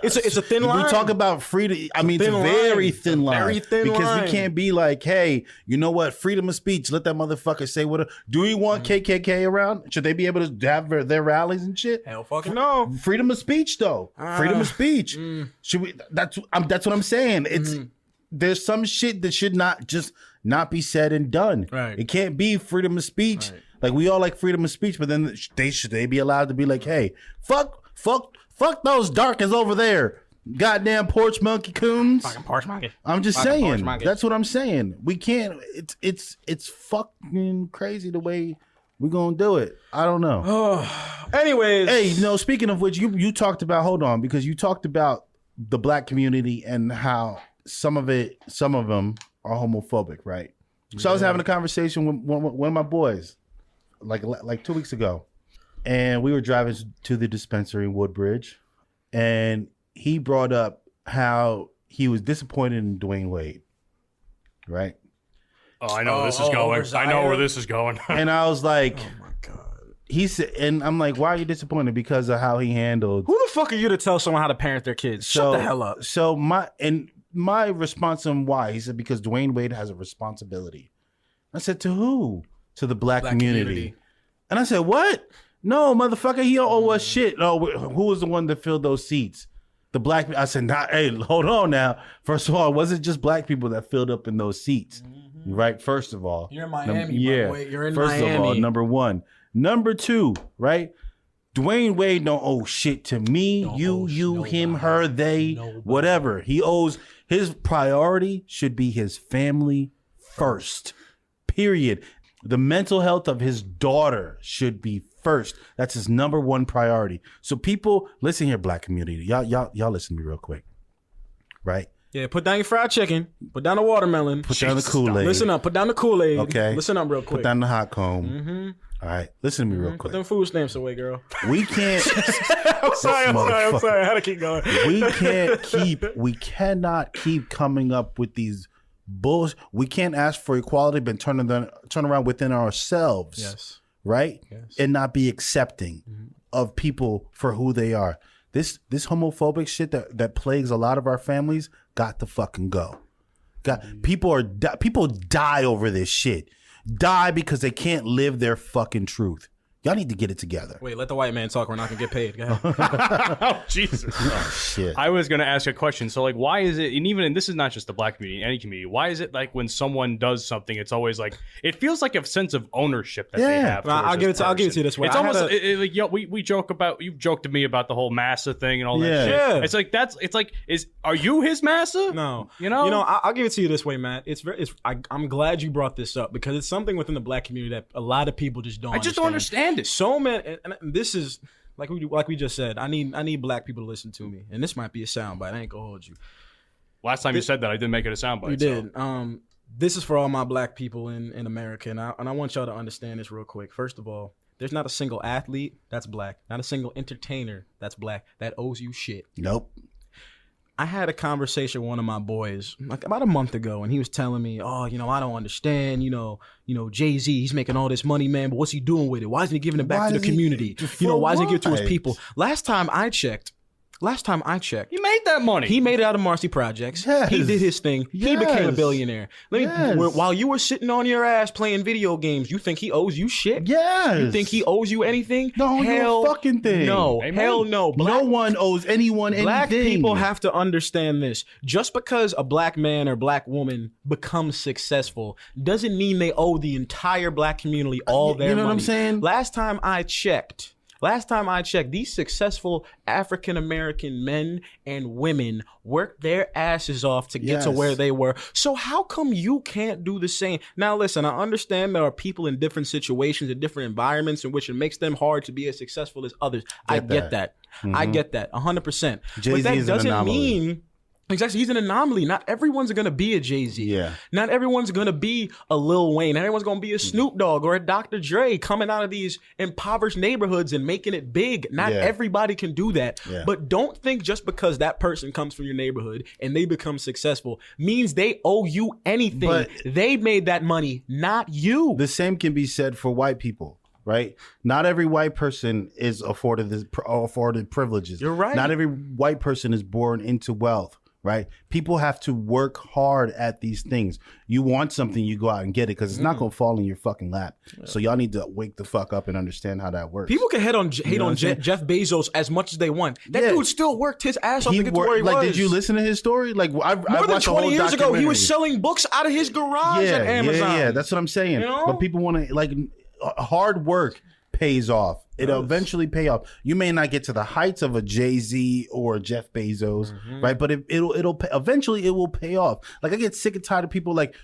It's a thin line. We talk about freedom. I mean, it's a thin very line. thin line. Very thin because line. we can't be like, hey, you know what? Freedom of speech. Let that motherfucker say what. Do we want KKK around? Should they be able to have their rallies and shit? Hell fucking no. Freedom of speech, though. Freedom of speech. Should we? That's what I'm saying. It's there's some shit that should not be said and done. Right. It can't be freedom of speech. Right. Like we all like freedom of speech, but then should they be allowed to be like, hey, fuck those darkers over there. Goddamn porch monkey coons. Fucking porch monkey. I'm just Fucking porch saying. monkey. That's what I'm saying. We can't. It's fucking crazy the way We're gonna do it. I don't know. Anyways, Hey, speaking of which, you talked about, hold on, because you talked about the black community and how some of them are homophobic, right? So I was having a conversation with one of my boys like 2 weeks ago, and we were driving to the dispensary in Woodbridge, and he brought up how he was disappointed in Dwayne Wade, right? Oh, I know where this is going. I know where this is going. And I was like, oh my God. he said, and I'm like, why are you disappointed? Because of how he handled. Who the fuck are you to tell someone how to parent their kids? Shut the hell up. So my response on why, he said, because Dwayne Wade has a responsibility. I said, to who? To the black community. And I said, what? No, motherfucker, he don't owe us shit. Oh, who was the one that filled those seats? The black. I said, hey, hold on now. First of all, it wasn't just black people that filled up in those seats, right? First of all, You're in Miami, yeah. boy. You're in First Miami. of all, number one. Number two, right? Dwayne Wade don't owe shit to me, you, him, her, they, whatever. He owes, his priority should be his family first. Period. The mental health of his daughter should be first. That's his number one priority. So people, listen here, black community. Y'all listen to me real quick. Right? Yeah, put down your fried chicken. Put down the watermelon. Put down the Kool-Aid. Listen up. Put down the Kool-Aid. Okay. Listen up real quick. Put down the hot comb. All right. Listen to me real Put quick. them food stamps away, girl. We can't. I'm sorry. I had to keep going. We cannot keep coming up with these bullshit. We can't ask for equality, but turn around within ourselves. Yes. Right? Yes. And not be accepting of people for who they are. This homophobic shit that plagues a lot of our families got to fucking go. People die over this shit. Die because they can't live their fucking truth. Y'all need to get it together. Wait, let the white man talk. We're not gonna get paid. Go ahead. Oh, Jesus. Oh, shit. I was going to ask a question. So, like, why is it, and this is not just the black community, any community, why is it like when someone does something, it's always like, it feels like a sense of ownership that they have. I'll give it to you this way. It's almost like, we joke about, you've joked to me about the whole massa thing and all that shit. Yeah. It's like, are you his massa? No. You know, I'll give it to you this way, Matt. I'm glad you brought this up because it's something within the black community that a lot of people just don't understand. Don't understand it. So many, and this is like we just said. I need black people to listen to me, and this might be a soundbite. I ain't gonna hold you. Last time you said that, I didn't make it a soundbite. You did. This is for all my black people in America, and I want y'all to understand this real quick. First of all, there's not a single athlete that's black, not a single entertainer that's black that owes you shit. Nope. I had a conversation with one of my boys like about a month ago, and he was telling me, "Oh, I don't understand. Jay-Z, he's making all this money, man, but what's he doing with it? Why isn't he giving it back to the community? Why isn't he giving it to his people?" Last time I checked, he made that money. He made it out of Marcy Projects. Yes. He did his thing. Yes. He became a billionaire. Yes. While you were sitting on your ass playing video games, you think he owes you shit? Yes. You think he owes you anything? No, hell, no fucking thing. No, Amen. hell no. No one owes anyone anything. Black people have to understand this. Just because a black man or black woman becomes successful doesn't mean they owe the entire black community all their money. You know what I'm saying? Last time I checked, these successful African-American men and women worked their asses off to get to where they were. So how come you can't do the same? Now, listen, I understand there are people in different situations, in different environments in which it makes them hard to be as successful as others. I get that. I get that 100%. Jay-Z but that is an doesn't anomaly. mean... Exactly. He's an anomaly. Not everyone's going to be a Jay-Z. Yeah. Not everyone's going to be a Lil Wayne. Not everyone's going to be a Snoop Dogg or a Dr. Dre coming out of these impoverished neighborhoods and making it big. Not everybody can do that. Yeah. But don't think just because that person comes from your neighborhood and they become successful means they owe you anything. But they made that money, not you. The same can be said for white people. Right? Not every white person is afforded privileges. You're right. Not every white person is born into wealth. Right? People have to work hard at these things. You want something, you go out and get it because it's not going to fall in your fucking lap. Yeah. So y'all need to wake the fuck up and understand how that works. People can hate on Jeff Bezos as much as they want. That dude still worked his ass off to get to where he was. Did you listen to his story? Like more than 20 years ago, he was selling books out of his garage at Amazon. Yeah, that's what I'm saying. But people want to hard work pays off. It'll eventually pay off. You may not get to the heights of a Jay-Z or Jeff Bezos, right? But it'll eventually it will pay off. Like I get sick and tired of people like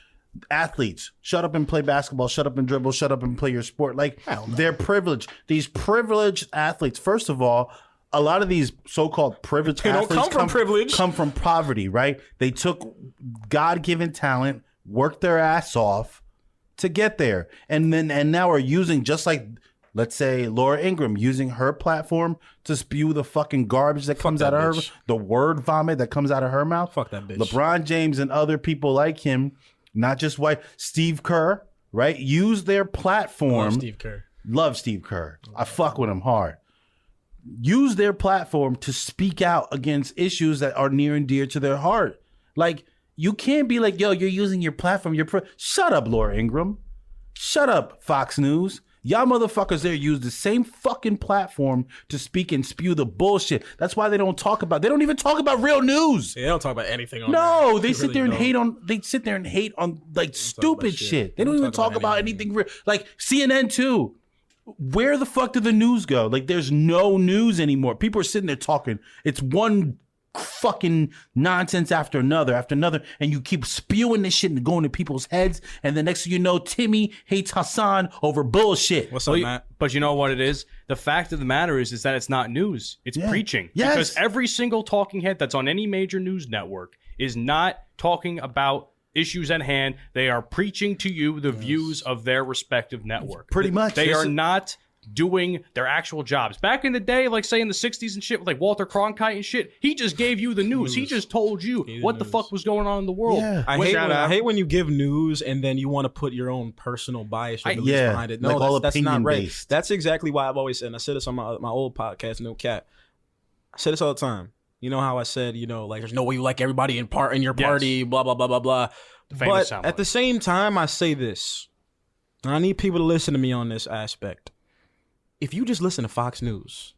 Athletes, shut up and play basketball, shut up and dribble, shut up and play your sport. Like, they're privileged. These privileged athletes, first of all, a lot of these so-called privileged athletes come from privilege. Come from poverty, right? They took God-given talent, worked their ass off to get there. And now are using, just like, let's say, Laura Ingraham, using her platform to spew the fucking garbage that comes out of her, the word vomit that comes out of her mouth. Fuck that bitch. LeBron James and other people like him, not just white, Steve Kerr, right? Use their platform. Love Steve Kerr. I fuck with him hard. Use their platform to speak out against issues that are near and dear to their heart. Like, you can't be like, yo, you're using your platform. Shut up, Laura Ingraham. Shut up, Fox News. Y'all motherfuckers there use the same fucking platform to speak and spew the bullshit. That's why they don't even talk about real news. Yeah, they don't talk about anything on No, there. they sit there and hate on like stupid shit. They don't even talk about anything real. Like CNN too. Where the fuck did the news go? Like, there's no news anymore. People are sitting there talking. It's one fucking nonsense after another, and you keep spewing this shit and going to people's heads, and the next thing you know, Timmy hates Hassan over bullshit. What's up, Matt? But you know what it is? The fact of the matter is that it's not news. It's preaching. Yes. Because every single talking head that's on any major news network is not talking about issues at hand. They are preaching to you the views of their respective network. Pretty much. They are not doing their actual jobs. Back in the day, like say in the 60s and shit, with like Walter Cronkite and shit, he just gave you the news. He just told you what the fuck was going on in the world. Yeah. I hate when you give news and then you want to put your own personal bias or beliefs behind it. No, like that's not right. based. That's exactly why I've always said, and I said this on my old podcast, No Cap. I say this all the time. You know how I said, like there's no way you like everybody in your party, blah, blah, blah, blah, blah. But at the same time, I say this. And I need people to listen to me on this aspect. If you just listen to Fox News,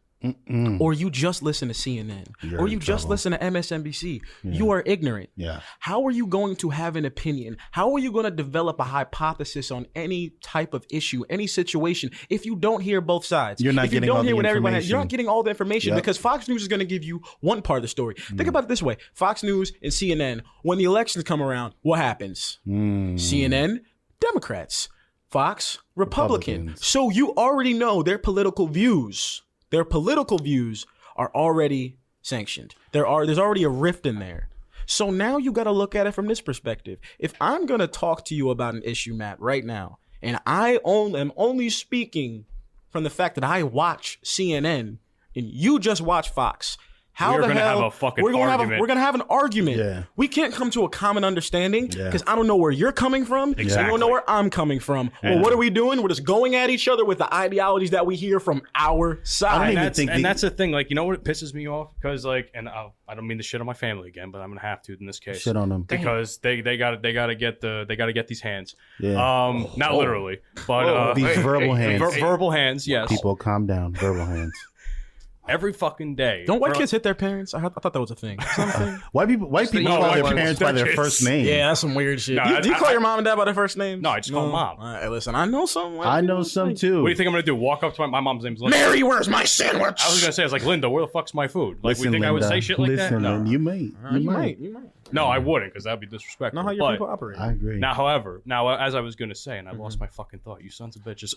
or you just listen to CNN, or you just listen to MSNBC, you are ignorant. Yeah. How are you going to have an opinion? How are you going to develop a hypothesis on any type of issue, any situation, if you don't hear both sides? You're not if you getting don't all hear the what everybody has, information. you're not getting all the information because Fox News is going to give you one part of the story. Think about it this way. Fox News and CNN, when the elections come around, what happens? CNN, Democrats. Fox, Republicans. So you already know their political views. Their political views are already sanctioned. There's already a rift in there. So now you got to look at it from this perspective. If I'm going to talk to you about an issue, Matt, right now, and I am only speaking from the fact that I watch CNN and you just watch Fox, how We're the gonna hell have a fucking we're gonna argument. we're gonna have an argument. Yeah. We can't come to a common understanding because I don't know where you're coming from. Exactly. You don't know where I'm coming from. Well, what are we doing? We're just going at each other with the ideologies that we hear from our side. That's the thing. Like, you know what pisses me off? Because like, and I don't mean to shit on my family again, but I'm gonna have to in this case. Shit on them because they gotta get these hands. Yeah. Not literally, but these verbal hands. Verbal hands. Yes. People, calm down. Verbal hands. Every fucking day. Don't white kids hit their parents? I thought that was a thing. White people call their parents by their first name. Yeah, that's some weird shit. No, do you call your mom and dad by their first name? No, I just call them mom. All right, listen, I know some. I know some too. What do you think I'm gonna do? Walk up to my mom's name's Linda. Mary, where's my sandwich? I was gonna say, I was like, Linda, where the fuck's my food? Like, Listen, we think I would Linda, say shit like that? No. You might. You might. No, I wouldn't, because that'd be disrespectful. Know how your But people operate. I agree. now, as I was gonna say, and I lost my fucking thought, you sons of bitches.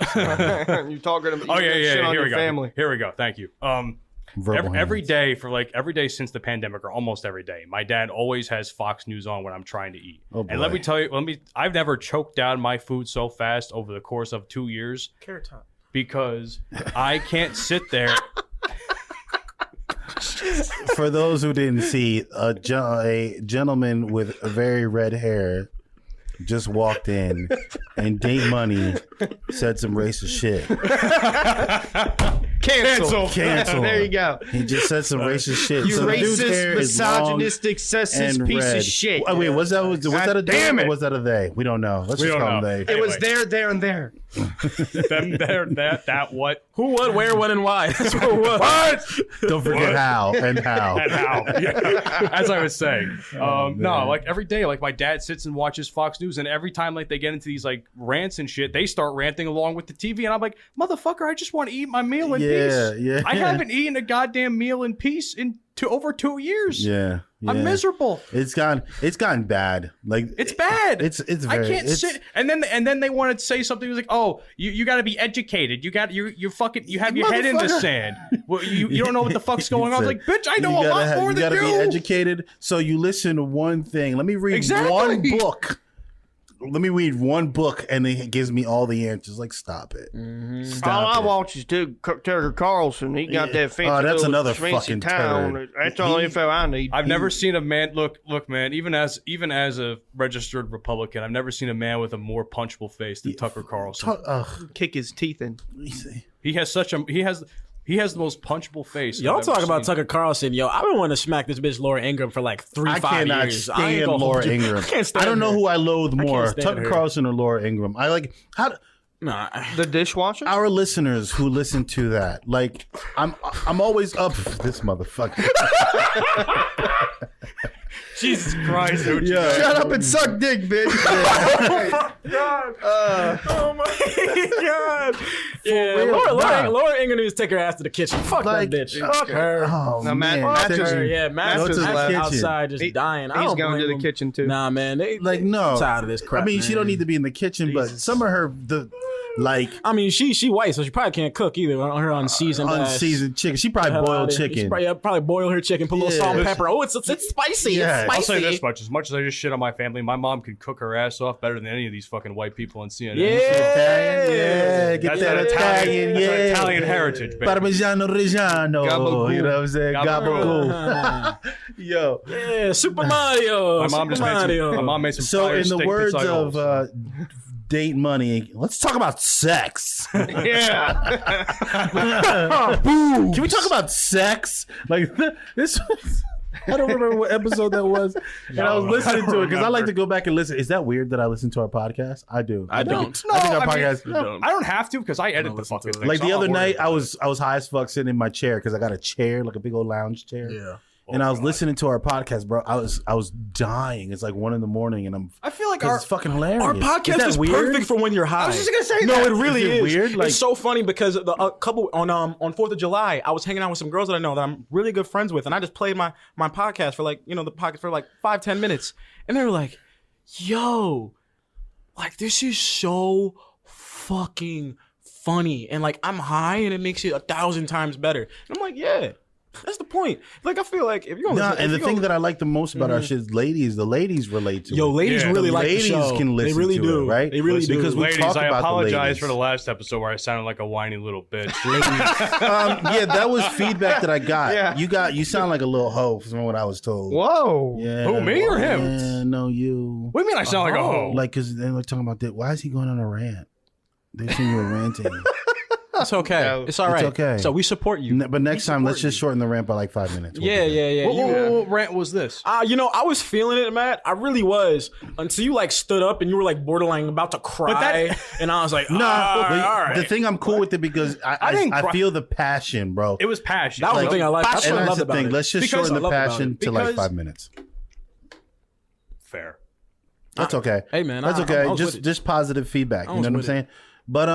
You talking about Oh yeah. shit on Here your we go. family. Here we go. Thank you. Verbal Every hands. day since the pandemic, or almost every day, my dad always has Fox News on when I'm trying to eat. Oh, boy. And let me tell you, I've never choked down my food so fast over the course of 2 years Carrot top. because I can't sit there. For those who didn't see, a gentleman with very red hair just walked in, and Date Money said some racist shit. Cancel. There you go. He just said some racist shit. You So the dude's hair racist, is long misogynistic, sexist and piece red. of shit. Wait, was that a damn they it. or was that a they? We don't know. Let's We just don't call know. them they. It was Anyway. there, and there. Them, there, that, what, Who, what, where, when, and why? That's what it was. what, Don't forget how and how. and how. Yeah. As I was saying, no, like every day, like my dad sits and watches Fox News, and every time like they get into these like rants and shit, they start ranting along with the TV, and I'm like, motherfucker, I just want to eat my meal in peace. Yeah. I haven't eaten a goddamn meal in peace in over 2 years. Yeah. I'm miserable. It's gotten bad. Like It's bad. It's very, I can't sit. And then they wanted to say something. It was like, oh, you got to be educated. You have your head in the sand. Well, you don't know what the fuck's going on. I was like, bitch, I know a lot more than you. You gotta be educated. So you listen to one thing. Let me read one book. Let me read one book, and it gives me all the answers. Like, stop it. All I watch is Tucker Carlson. He got that fancy. Oh, that's little another fancy fucking town. turd. That's all the info I need. I've never seen a man look, man. Even as a registered Republican, I've never seen a man with a more punchable face than Tucker Carlson. Kick his teeth in. He has the most punchable face. Y'all I've talk ever about seen. Tucker Carlson. Yo, I've been wanting to smack this bitch Laura Ingraham for like 5 years. I cannot stand Laura Ingraham. I don't know who I loathe more, Tucker Carlson or Laura Ingraham. I like how. Nah. The dishwasher? Our listeners who listen to that, like, I'm always up this motherfucker. Jesus Christ! Yeah. Shut up and suck dick, bitch. Oh my god! Yeah, real, Laura Ingraham needs to take her ass to the kitchen. Fuck Like, that bitch. Fuck her. Oh, No, man. Matt Fuck just- her. Yeah, Matt's Matt's just left. outside just dying. I He's don't going to blame the him. kitchen too. Nah, man. Like, no. I'm tired of this crap. I mean, she don't need to be in the kitchen, but some of her I mean, she white, so she probably can't cook either. On her unseasoned chicken. She probably boiled She chicken. probably boil her chicken, put a little salt and pepper. Oh, it's spicy. Yeah. It's I'll spicy. say this much as I just shit on my family, my mom can cook her ass off better than any of these fucking white people on CNN. Yeah, get That's that Italian, that's yeah. that Italian heritage, baby. Parmigiano Reggiano. Gabagool. You know what I'm saying? Gabagool. Gabagool. Yo. Yeah, Super Mario. My mom made some So fire in the steak words pizzaioli. of Date Money, let's talk about sex. Yeah. Can we talk about sex? Like this was, I don't remember what episode that was. And I was listening to it because I like to go back and listen. Is that weird that I listen to our podcast? I do. I don't. I think our I mean, podcast. I don't have to because I edit the listen fucking to it. thing. Like so the I'm other not worried night, I about was high as fuck sitting in my chair because I got a chair, like a big old lounge chair. Yeah. And I was listening to our podcast, bro. I was dying. It's like 1 a.m, and I feel like it's fucking hilarious. Our podcast that is weird? perfect for when you're high. I was just gonna say no, that. it really Is it is. weird? Like- it's so funny because a couple on 4th of July, I was hanging out with some girls that I know that I'm really good friends with, and I just played my podcast for the podcast for like 5-10 minutes, and they were like, "Yo, like this is so fucking funny," and like I'm high, and it makes it 1,000 times better. And I'm like, yeah. That's the point. Like I feel like if you're gonna And the thing that I like the most about our shit is the ladies relate to it. ladies Yeah. really The like ladies the show. can listen They really to do, it, right? They really do. Because we Ladies, talk I about the apologize ladies. for the last episode where I sounded like a whiny little bitch. Yeah, that was feedback that I got. Yeah. You sound like a little hoe from what I was told. Whoa. Yeah. Who, me or him? Yeah, no, you. What do you mean I sound like a hoe? Like, because they were talking about that. Why is he going on a rant? They think you were ranting. It's okay. No, It's all right. it's okay. So we support you. But next time, let's just shorten the rant by like 5 minutes. We'll Yeah, do that. yeah. What rant was this? I was feeling it, Matt. I really was until you like stood up and you were like borderline about to cry, and I was like, No, all but right. the thing I'm cool with it because didn't I cry. feel the passion, bro. It was passion. That was the thing I liked. That's And what I that's loved the about thing. it. Let's just Because shorten I the loved about passion it. to like Because- 5 minutes. Fair. That's okay. Hey, man, that's I okay. was with it. Just positive feedback. You was know what I'm with it. saying? But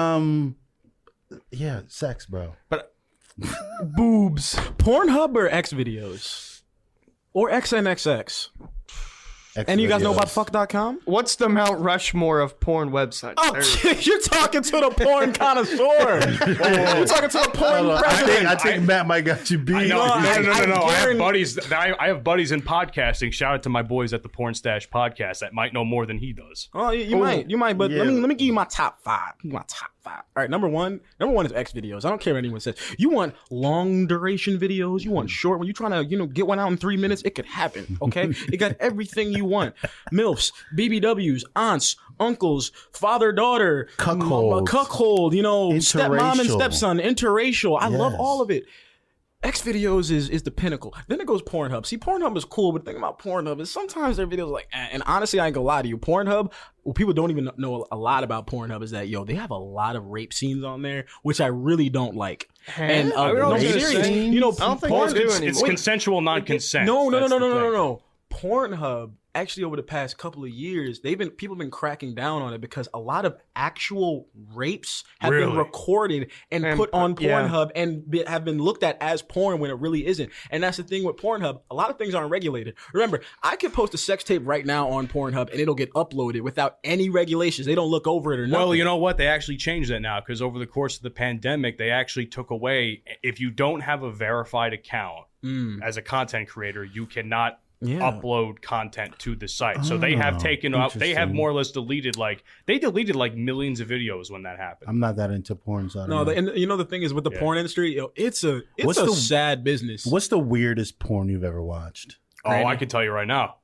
yeah, sex, bro. But boobs, Pornhub or X videos, or XNXX. And you guys know about fuck.com? What's the Mount Rushmore of porn websites? Oh, you're talking to the porn connoisseur. You're talking to the porn president. I think Matt might got you beat. no. I have guarantee- buddies. I have buddies in podcasting. Shout out to my boys at the Porn Stash podcast that might know more than he does. Oh, you might, but Yeah. let me give you my top 5. My top 5. All right, number one is X videos. I don't care what anyone says. You want long duration videos? You want short? When you're trying to, get one out in 3 minutes, it could happen. Okay, it got everything you want: MILFs, BBWs, aunts, uncles, father, daughter, Cuckold. cuckold. Stepmom and Interracial. stepson, interracial. I love Yes. all of it. X videos is the pinnacle. Then it goes Pornhub. See, Pornhub is cool, but the thing about Pornhub is sometimes their videos are like, and honestly, I ain't gonna lie to you. Pornhub, what people don't even know a lot about Pornhub is that, they have a lot of rape scenes on there, which I really don't like. And I was no, gonna serious. say- I don't think porn, they do It's anymore. consensual non-consent. No. That's the thing. Pornhub actually over the past couple of years, people have been cracking down on it because a lot of actual rapes have been recorded and put on Pornhub and have been looked at as porn when it really isn't. And that's the thing with Pornhub. A lot of things aren't regulated. Remember, I could post a sex tape right now on Pornhub and it'll get uploaded without any regulations. They don't look over it or nothing. Well, you know what? They actually changed that now because over the course of the pandemic, they actually took away, if you don't have a verified account as a content creator, you cannot upload content to the site. So they have taken out, they have more or less deleted millions of videos when that happened. I'm not that into porn, so I don't know. And you know the thing is with the porn industry, it's a sad business. What's the weirdest porn you've ever watched? Oh, I can tell you right now.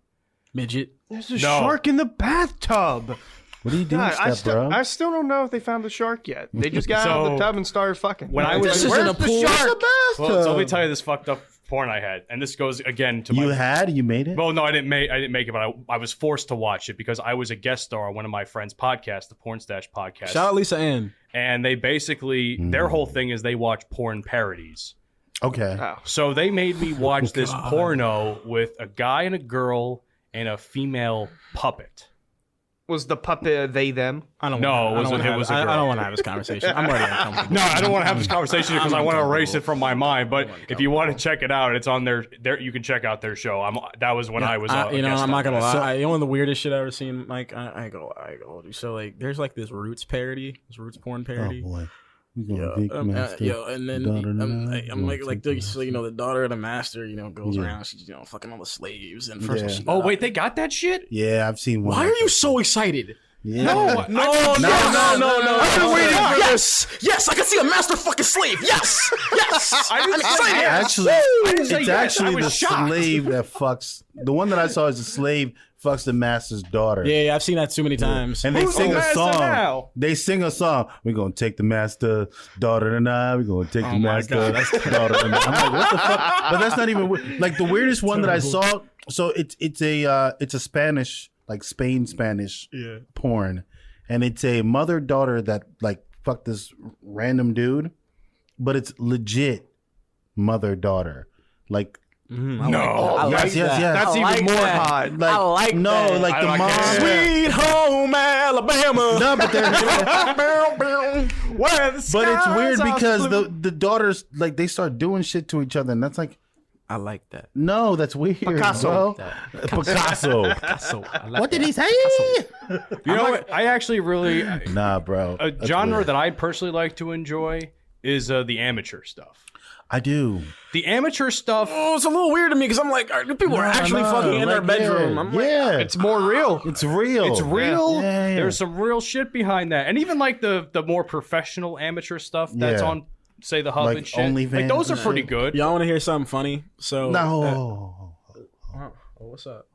Midget. There's a shark in the bathtub. What are you doing, bro? I still don't know if they found the shark yet. They just got out of the tub and started fucking. When I was This isn't a pool. shark? well, so let me tell you this fucked up porn I had, and this goes again to You made it? Well, no, I didn't make it, but I was forced to watch it because I was a guest star on one of my friends' podcasts, the Porn Stash podcast. Shout out Lisa Ann. And they basically their whole thing is they watch porn parodies. Okay. So they made me watch this porno with a guy and a girl and a female puppet. Was the puppet they them? I don't want to have this conversation. I'm already uncomfortable. No, I don't want to have this conversation because I want to erase it from my mind. But if you want to check it out, it's on there. You can check out their show. That was when I was. I'm not gonna lie. You know, the weirdest shit I ever seen. Like I go. So like, there's like this Roots parody, this Roots porn parody. Oh boy. And then I'm like, so, you know, the daughter of the master, you know, goes around, she's, you know, fucking all the slaves. And first she oh wait, they got that shit? Yeah, I've seen one. Why are you so excited? Yeah. No. I've been waiting for this. Yes, I can see a master fucking slave. Yes. I'm excited. Actually, it's actually the slave that fucks. The one that I saw is the slave fucks the master's daughter. Yeah, I've seen that too many times. And they sing a song. Now? They sing a song. We're gonna take the master daughter tonight. We're gonna take the master daughter tonight. I'm like, what the fuck? But that's not even like the weirdest one that I saw. So it's a Spanish, like Spanish porn, and it's a mother daughter that like fucked this random dude, but it's legit mother daughter, like. No, yes. That's even more hot. I like that. Like the mom. Sweet home Alabama. No, but they're. But it's weird because the daughters like they start doing shit to each other, and that's like. I like that. No, that's weird. Picasso. Picasso. What did he say? You know what? I actually really nah, bro. A genre weird. That I personally like to enjoy is the amateur stuff. I do. The amateur stuff. Oh, it's a little weird to me because I'm like, people are actually fucking in their bedroom. I'm like, it's more real. It's real. It's real. Yeah. There's some real shit behind that, and even like the more professional amateur stuff that's on, say, the Hub like and shit. OnlyFans like those are and pretty shit. good. Y'all want to hear something funny? So what's up?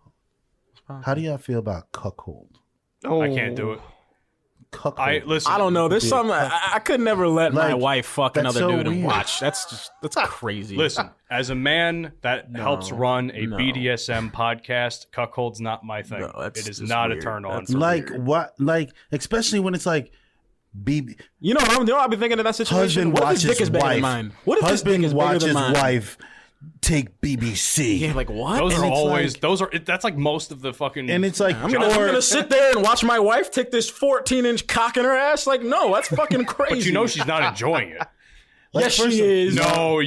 How do y'all feel about cuckold? Oh, I can't do it. Cuckold. Listen. I don't know. There's something I could never let my wife fuck another dude and watch. That's crazy. Listen, as a man that helps run a BDSM podcast, cuckold's not my thing. No, it is not weird. a turn on. Like what? Like especially when it's like, BB. You know what I've been thinking in that situation. Husband what if his dick watches is bigger than wife. mine? What if Husband his dick is bigger watches than mine? wife take BBC. Yeah, like what? Those And are it's always like- that's like most of the fucking. And it's like I'm gonna sit there and watch my wife take this 14-inch cock in her ass. Like, no, that's fucking crazy. But you know she's not enjoying it. Yes, she is. No,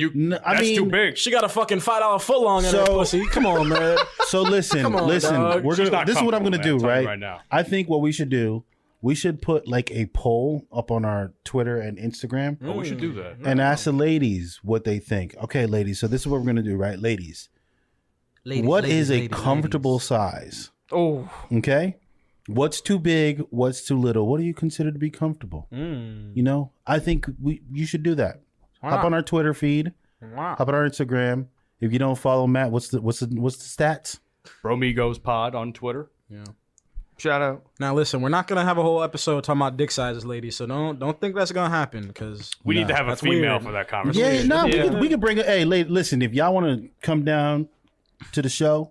that's too big. She got a fucking $5 footlong in her pussy. Come on, man. So listen, Come on, listen. dog. We're She's gonna. not This is what I'm gonna comfortable, do, man. I'm telling you right? right now. I think what we should do. We should put like a poll up on our Twitter and Instagram Oh, we should do that. and ask the ladies what they think. Okay, ladies. So this is what we're gonna do, right, ladies? What is a comfortable size? Oh, Okay. What's too big? What's too little? What do you consider to be comfortable? You know, I think you should do that. Hop on our Twitter feed. Hop on our Instagram. If you don't follow Matt, what's the stats? Bromigos Pod on Twitter. Yeah. shout out. Now listen, we're not gonna have a whole episode talking about dick sizes, ladies. So don't think that's gonna happen because We need to have a that's female weird. for that Yeah, conversation. no, we can bring it. Hey, listen, if y'all want to come down to the show,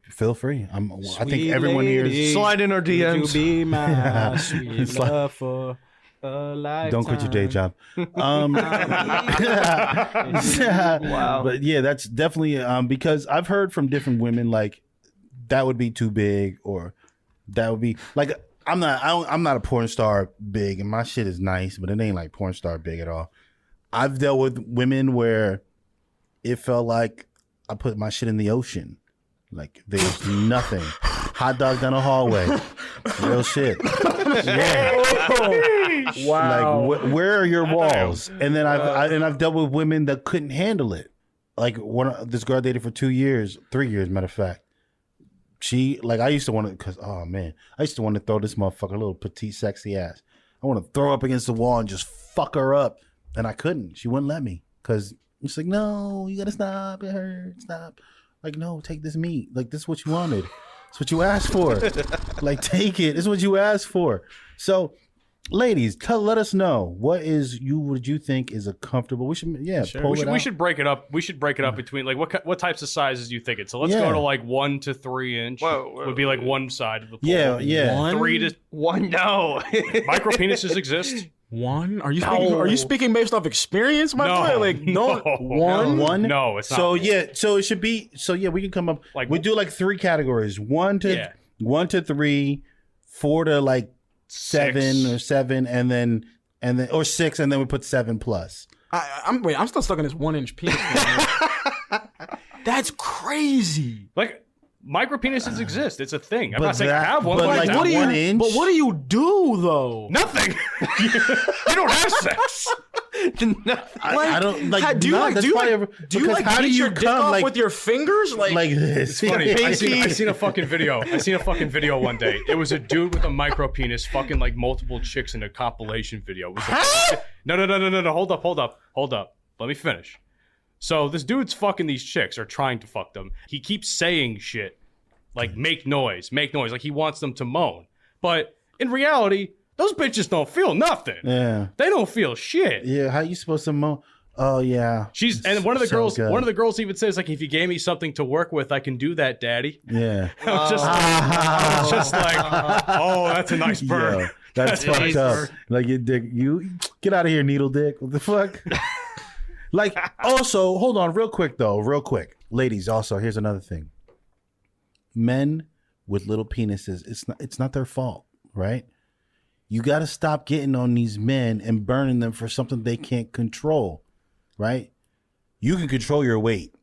feel free. I think everyone here is. Slide in our Would you DMs. be my sweet love for a lifetime? Don't quit your day job. Wow. But yeah, that's definitely because I've heard from different women like that would be too big, or that would be like I'm not a porn star big, and my shit is nice, but it ain't like porn star big at all. I've dealt with women where it felt like I put my shit in the ocean. Like there's nothing. Hot dog down the hallway. Real shit. Yeah. Wow. Like where are your walls? And then I've dealt with women that couldn't handle it. Like this girl I dated for 3 years, matter of fact. She I used to want to, cause I used to want to throw this motherfucker, little petite sexy ass. I want to throw her up against the wall and just fuck her up, and I couldn't. She wouldn't let me, cause it's like, no, you gotta stop. It hurts. Stop. Like, no, take this meat. Like, this is what you wanted. It's what you asked for. Like, take it. It's what you asked for. So, ladies, let us know what you think is a comfortable. We should we should break it up. We should break it up between like what types of sizes you think it. So let's go to like 1 to 3 inch. Whoa. Would be like one side of the pole. Yeah. 3 to 1. No. micro penises exist. 1? Are you speaking based off experience, my boy? Like, no. 1? No, it's not. So it should be. So yeah, we can come up. Like, we do like 3 categories: 1 to 3, 4 to like 7 or 7, and then or 6, and then we put 7 plus. I'm still stuck in this 1-inch penis. That's crazy. Like, micro penises exist. It's a thing. I'm But not saying I that- have one. but But like, like, what do you- 1 inch? But what do you do though? nothing. You don't have sex. I don't like. Do you like? Do you like? How do beat you your dick come off like with your fingers? like this? Funny. I seen a fucking video. One day. It was a dude with a micro penis fucking like multiple chicks in a compilation video. It was no. Hold up. Let me finish. So this dude's fucking these chicks, or trying to fuck them. He keeps saying shit like make noise. Like he wants them to moan. But in reality, those bitches don't feel nothing. Yeah. They don't feel shit. Yeah. How you supposed to moan? Oh yeah. And one of the So girls, good. one of the girls even says like, if you gave me something to work with, I can do that, daddy. Yeah. I was just like, oh, that's a nice bird. Yo, that's That's fucked nice, up. bird. Like you dick, you get out of here, needle dick. What the fuck? Like, also, hold on, real quick, ladies. Also, here's another thing. Men with little penises, it's not their fault, right? You got to stop getting on these men and burning them for something they can't control, right? You can control your weight.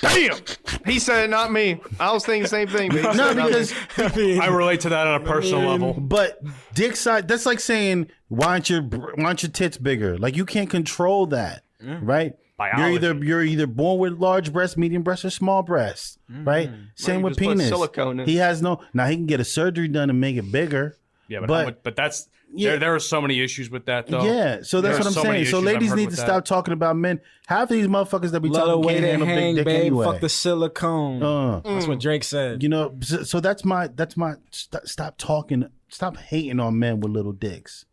Damn. He said it, not me. I was thinking the same thing. But he said No, it, not me. because I relate to that on a personal level. but dick size, that's like saying, why aren't your tits bigger? Like, you can't control that, right? Biology. You're either born with large breasts, medium breasts, or small breasts, right? Same you with just put penis. silicone in. He has no. Now he can get a surgery done and make it bigger. Yeah, but that's there are so many issues with that though. Yeah, so that's There what are I'm so many saying. So issues I've ladies heard need with to that. stop talking about men. Half of these motherfuckers that be Let her talking way can't to handle hang, big dick babe. anyway. Fuck the silicone. That's what Drake said. You know, so that's my stop talking, stop hating on men with little dicks.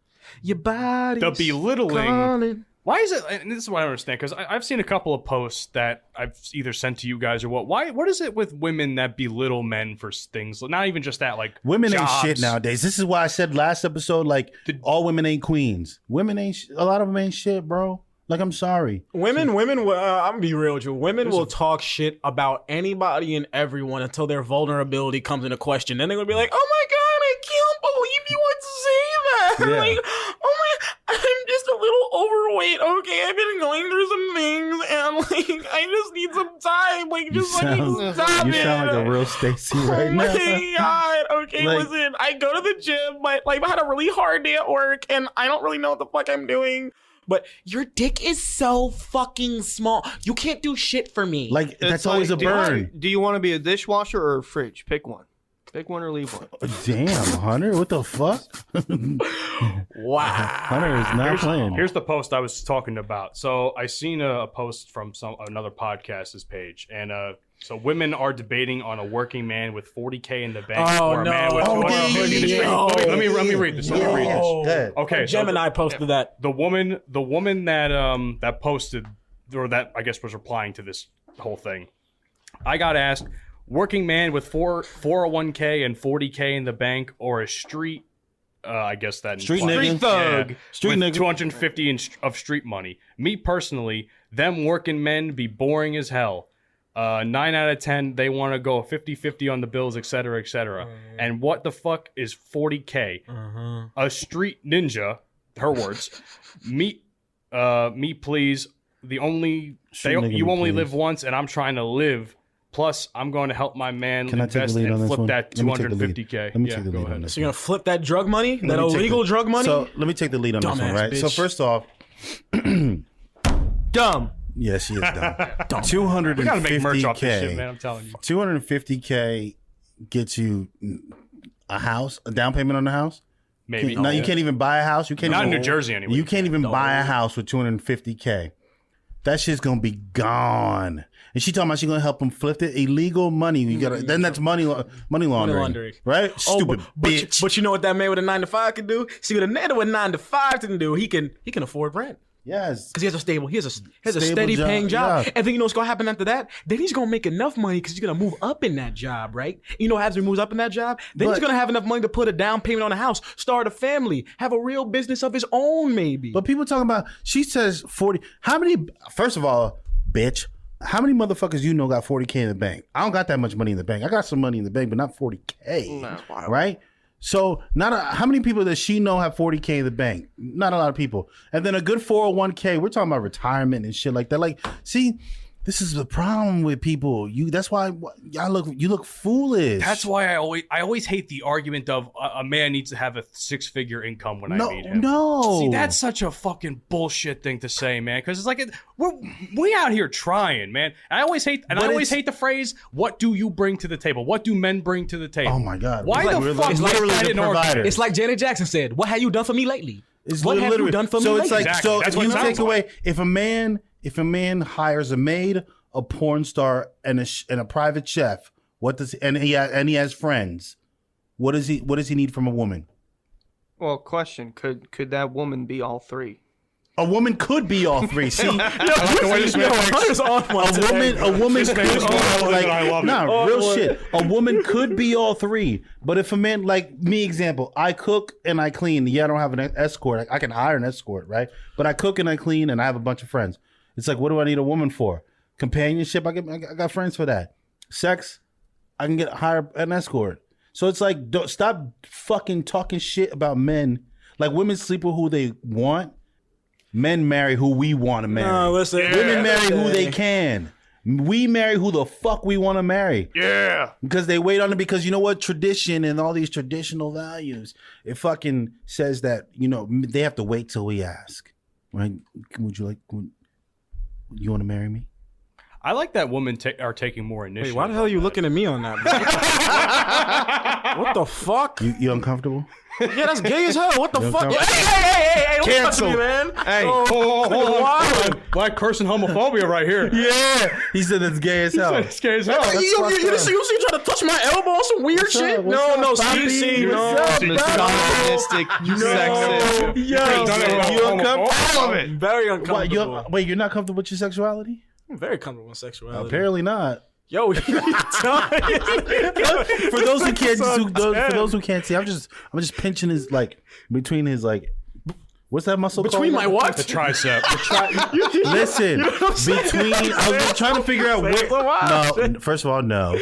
Your body. The belittling. calling. Why is it? And this is what I don't understand, because I've seen a couple of posts that I've either sent to you guys or what. What is it with women that belittle men for things? Not even just that, like Women jobs. ain't shit nowadays. This is why I said last episode, like, all women ain't queens. Women ain't. A lot of them ain't shit, bro. Like, I'm sorry. Women, I'm gonna be real with you. Women will talk shit about anybody and everyone until their vulnerability comes into question. Then they're gonna be like, "Oh my god, I can't believe you would say that." Yeah. Like, "Oh my, I'm just a little overweight. Okay, I've been going through some things, and like, I just need some time. Like, just let me stop You it." sound like a real Stacy right Oh now. my god. Okay, Like- listen, I go to the gym, but like I had a really hard day at work and I don't really know what the fuck I'm doing. But your dick is so fucking small. You can't do shit for me. Like, that's It's always a like, burn. Do you want to be a dishwasher or a fridge? Pick one. Pick one or leave one. Damn, Hunter, what the fuck? wow. Hunter is not playing. Here's the post I was talking about. So I seen a post from another podcast's page, and so women are debating on a working man with 40K in the bank Oh, or a man no. with Oh, 250 in the street. no. Let me read this. Dead. Okay, so Gemini posted that. the woman that that posted, or that I guess was replying to this whole thing, I got asked, working man with 401k and 40K in the bank, or a street I guess that Street implies- nigga. Street thug. Yeah, Street with nigga. 250 of street money. Me personally, them working men be boring as hell. 9 out of 10, they want to go 50-50 on the bills, et cetera, et cetera. And what the fuck is 40K? A street ninja, her words, me please. You only live once, and I'm trying to live. Plus, I'm going to help my man invest and flip that 250K. Let me take the lead on this. So you're gonna flip that drug money, that illegal drug money? So let me take the lead on this one, right? Bitch. So first off, Dumb. yeah, she is dumb. We gotta make merch off this shit, man. 250K. I'm telling you. 250K gets you a house, a down payment on the house. Maybe. No, you can't even buy a house. You can't. Not even, in New Jersey anyway. You can't even buy a house with 250K. That shit's gonna be gone. And she talking about she gonna help him flip it. Illegal money. You gotta. Then that's money laundering, right? Stupid bitch. But you know what that man with a 9-to-5 can do? See what a man with a 9-to-5 can do? He can afford rent. Yes. Because he has a Stable steady job, paying job. yeah. And then you know what's going to happen after that? Then he's going to make enough money because he's going to move up in that job, right? You know, as he moves up in that job, then he's going to have enough money to put a down payment on a house, start a family, have a real business of his own, maybe. But people talking about, she says 40. How many, first of all, bitch, how many motherfuckers you know got 40K in the bank? I don't got that much money in the bank. I got some money in the bank, but not 40K. Right? So how many people does she know have 40K in the bank? Not a lot of people. And then a good 401K. We're talking about retirement and shit like that. Like, see, this is the problem with people. That's why you look foolish. That's why I always hate the argument of a man needs to have a 6-figure income when I meet him. No. See, that's such a fucking bullshit thing to say, man. Because it's like we out here trying, man. And I always hate the phrase, "What do you bring to the table? What do men bring to the table?" Oh my God. Why the fuck? It's literally that the in order? provider. It's like Janet Jackson said, "What have you done for me lately? It's What have literally- you done for me so lately?" it's like, Exactly. so That's if what you it sounds take away, if a man hires a maid, a porn star, and a private chef, and he has friends, what does he need from a woman? Well, question: Could that woman be all three? A woman could be all three. See, I like the way this man thinks. a woman could is all that I love it. real shit. A woman could be all three, but if a man, like me, example, I cook and I clean. Yeah, I don't have an escort. I can hire an escort, right? But I cook and I clean, and I have a bunch of friends. It's like, what do I need a woman for? Companionship. I got friends for that. Sex. I can hire an escort. So it's like, stop fucking talking shit about men. Like, women sleep with who they want. Men marry who we want to marry. No, listen. Women marry who they can. We marry who the fuck we want to marry. Yeah. Because they wait on it, because you know what? Tradition and all these traditional values, it fucking says that, they have to wait till we ask. Right? You want to marry me? I like that women are taking more initiative. Wait, why the hell are you looking at me on that? What the fuck? You uncomfortable? Yeah, that's gay as hell. What the fuck? uncomfortable? Hey, don't Cancel. touch me, man. Hey, Black cursing homophobia right here. Yeah. He said it's gay as hell. It's gay as hell. You trying to touch my elbow on some weird shit? No, see, no. misogynistic, sexist. You uncomfortable? Very uncomfortable. Wait, you're not comfortable with your sexuality? I'm very comfortable with sexuality. Apparently not. Yo, For those who can't see, I'm just pinching his between his what's that muscle between called? my what? The tricep. Listen, I was trying to figure out where. No, first of all, no.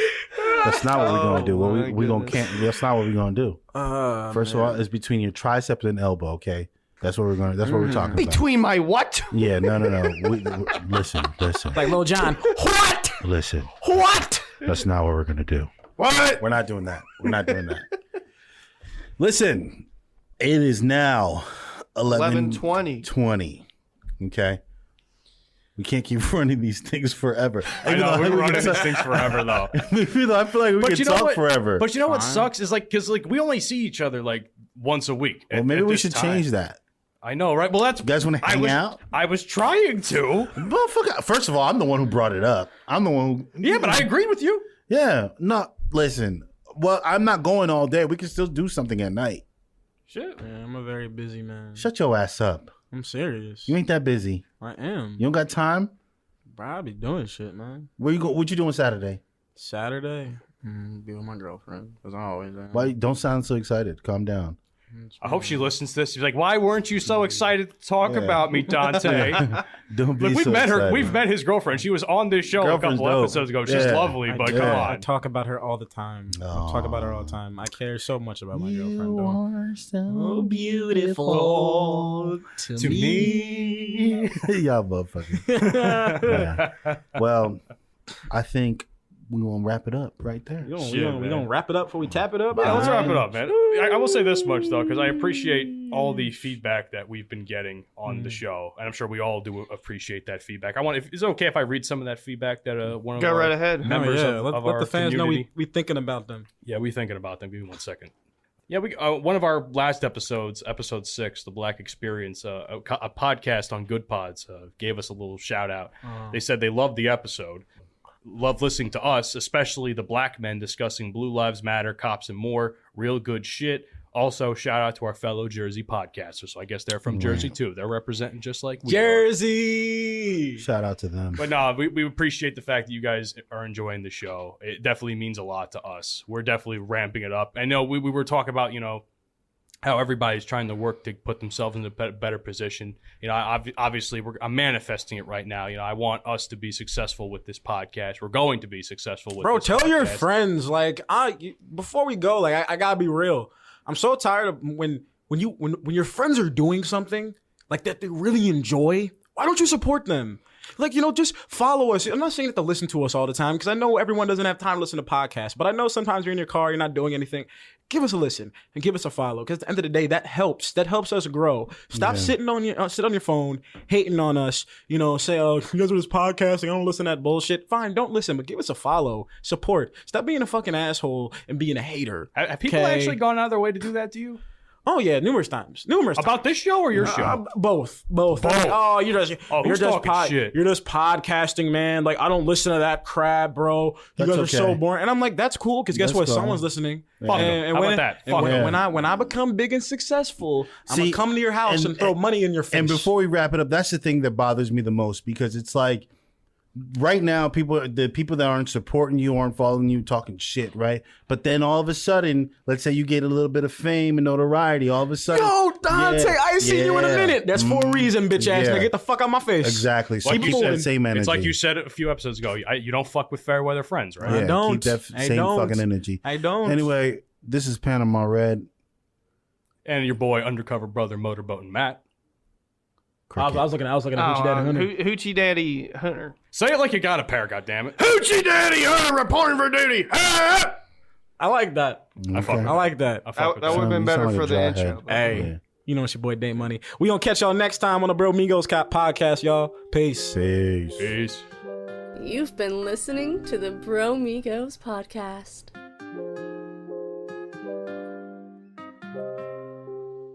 That's not what we're gonna do. That's not what we're gonna do. First of all, it's between your tricep and elbow. Okay, that's what we're talking about. Between my what? Yeah, no. Listen. Like Lil Jon. What? Listen. What? That's not what we're gonna do. What? We're not doing that. Listen, it is now 11:20. Okay. We can't keep running these things forever. I know, we're running these things forever, though. I feel like we can talk forever. But you know what sucks is because we only see each other once a week. Well, maybe we should change that. I know, right? Well, that's. You guys want to hang out? I was trying to. Well, first of all, I'm the one who brought it up. I'm the one who. Yeah, but I agreed with you. Yeah. No, listen. Well, I'm not going all day. We can still do something at night. Shit. Yeah, I'm a very busy man. Shut your ass up. I'm serious. You ain't that busy. I am. You don't got time? Bro, I be doing shit, man. What you doing Saturday? Saturday? Be with my girlfriend, because I always am. Why? Don't sound so excited. Calm down. I hope she listens to this. She's like, "Why weren't you so excited to talk about me, Dante?" Don't be Look, we've so met her. excited. We've met his girlfriend. She was on this show Girlfriend's a couple dope. episodes ago. She's Yeah. lovely, but come I on. talk about her all the time. I talk about her all the time. I care so much about my girlfriend. Though. are so beautiful to me. Y'all motherfuckers. Yeah. Well, I think we're going to wrap it up right there. We Shit, gonna man. wrap it up before we tap it up. Yeah, let's wrap it up, man. I will say this much though, because I appreciate all the feedback that we've been getting on the show, and I'm sure we all do appreciate that feedback. Is it okay if I read some of that feedback that one of Go our right ahead. members let of our the fans community? know we thinking about them. Yeah, we thinking about them. Give me 1 second. Yeah, we one of our last episodes, episode 6, the Black Experience, a podcast on Good Pods, gave us a little shout out. They said they loved the episode, loved listening to us, especially the black men discussing Blue Lives Matter, cops, and more. Real good shit. Also, shout out to our fellow Jersey podcasters. So I guess they're from Jersey too. They're representing just like we are. Jersey. Shout out to them. But no, we appreciate the fact that you guys are enjoying the show. It definitely means a lot to us. We're definitely ramping it up. I know we were talking about, how everybody's trying to work to put themselves in a better position. Obviously, I'm manifesting it right now. I want us to be successful with this podcast. We're going to be successful with this Tell your podcast. friends, before we go, I gotta be real. I'm so tired of when your friends are doing something like that they really enjoy. Why don't you support them? Just follow us. I'm not saying that to listen to us all the time, because I know everyone doesn't have time to listen to podcasts, but I know sometimes you're in your car, you're not doing anything. Give us a listen and give us a follow, because at the end of the day, that helps. That helps us grow. Stop sitting on your phone, hating on us. Say, "Oh, you guys are just podcasting. I don't listen to that bullshit." Fine, don't listen, but give us a follow, support. Stop being a fucking asshole and being a hater. Have people Okay? actually gone out of their way to do that to you? Oh yeah, numerous times. About this show or your show? Both. Like, oh, you're just who's talking shit? You're just podcasting, man. Like, I don't listen to that crap, bro. You That's guys are so okay. boring. And I'm like, that's cool, because guess Let's what? go. Someone's listening. Fuck them. How about that? Fuck them. When I become big and successful, I'm See, gonna come to your house and throw money in your face. And before we wrap it up, that's the thing that bothers me the most, because it's like right now the people that aren't supporting you, aren't following you, talking shit, right? But then all of a sudden, let's say you get a little bit of fame and notoriety, all of a sudden, Yo, Dante, I ain't seen you in a minute. That's for a reason, bitch ass yeah. nigga. Get the fuck out my face. Exactly. So Like keep you that said, same energy. It's like you said a few episodes ago. You don't fuck with fair weather friends, right? Yeah, I don't. keep that I same don't. fucking energy. I don't. Anyway, this is Panama Red. And your boy, undercover brother, Motorboat and Matt. I was looking at Hoochie Daddy Hunter. Hoochie Daddy Hunter. Say it like you got a pair, goddammit. Hoochie Daddy Hunter reporting for duty. Ah! I like that. I fuck with I like that. I fuck with That would have been You better sound like for a the dry intro. head. but- Hey, Yeah. you know it's your boy Date Money. We gonna catch y'all next time on the Bromigos podcast, y'all. Peace. Peace. Peace. You've been listening to the Bromigos Podcast.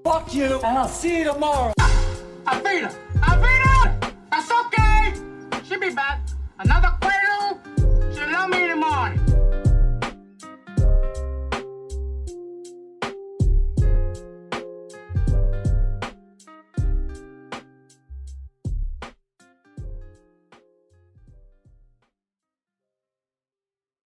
Fuck you, and I'll see you tomorrow. I beat him.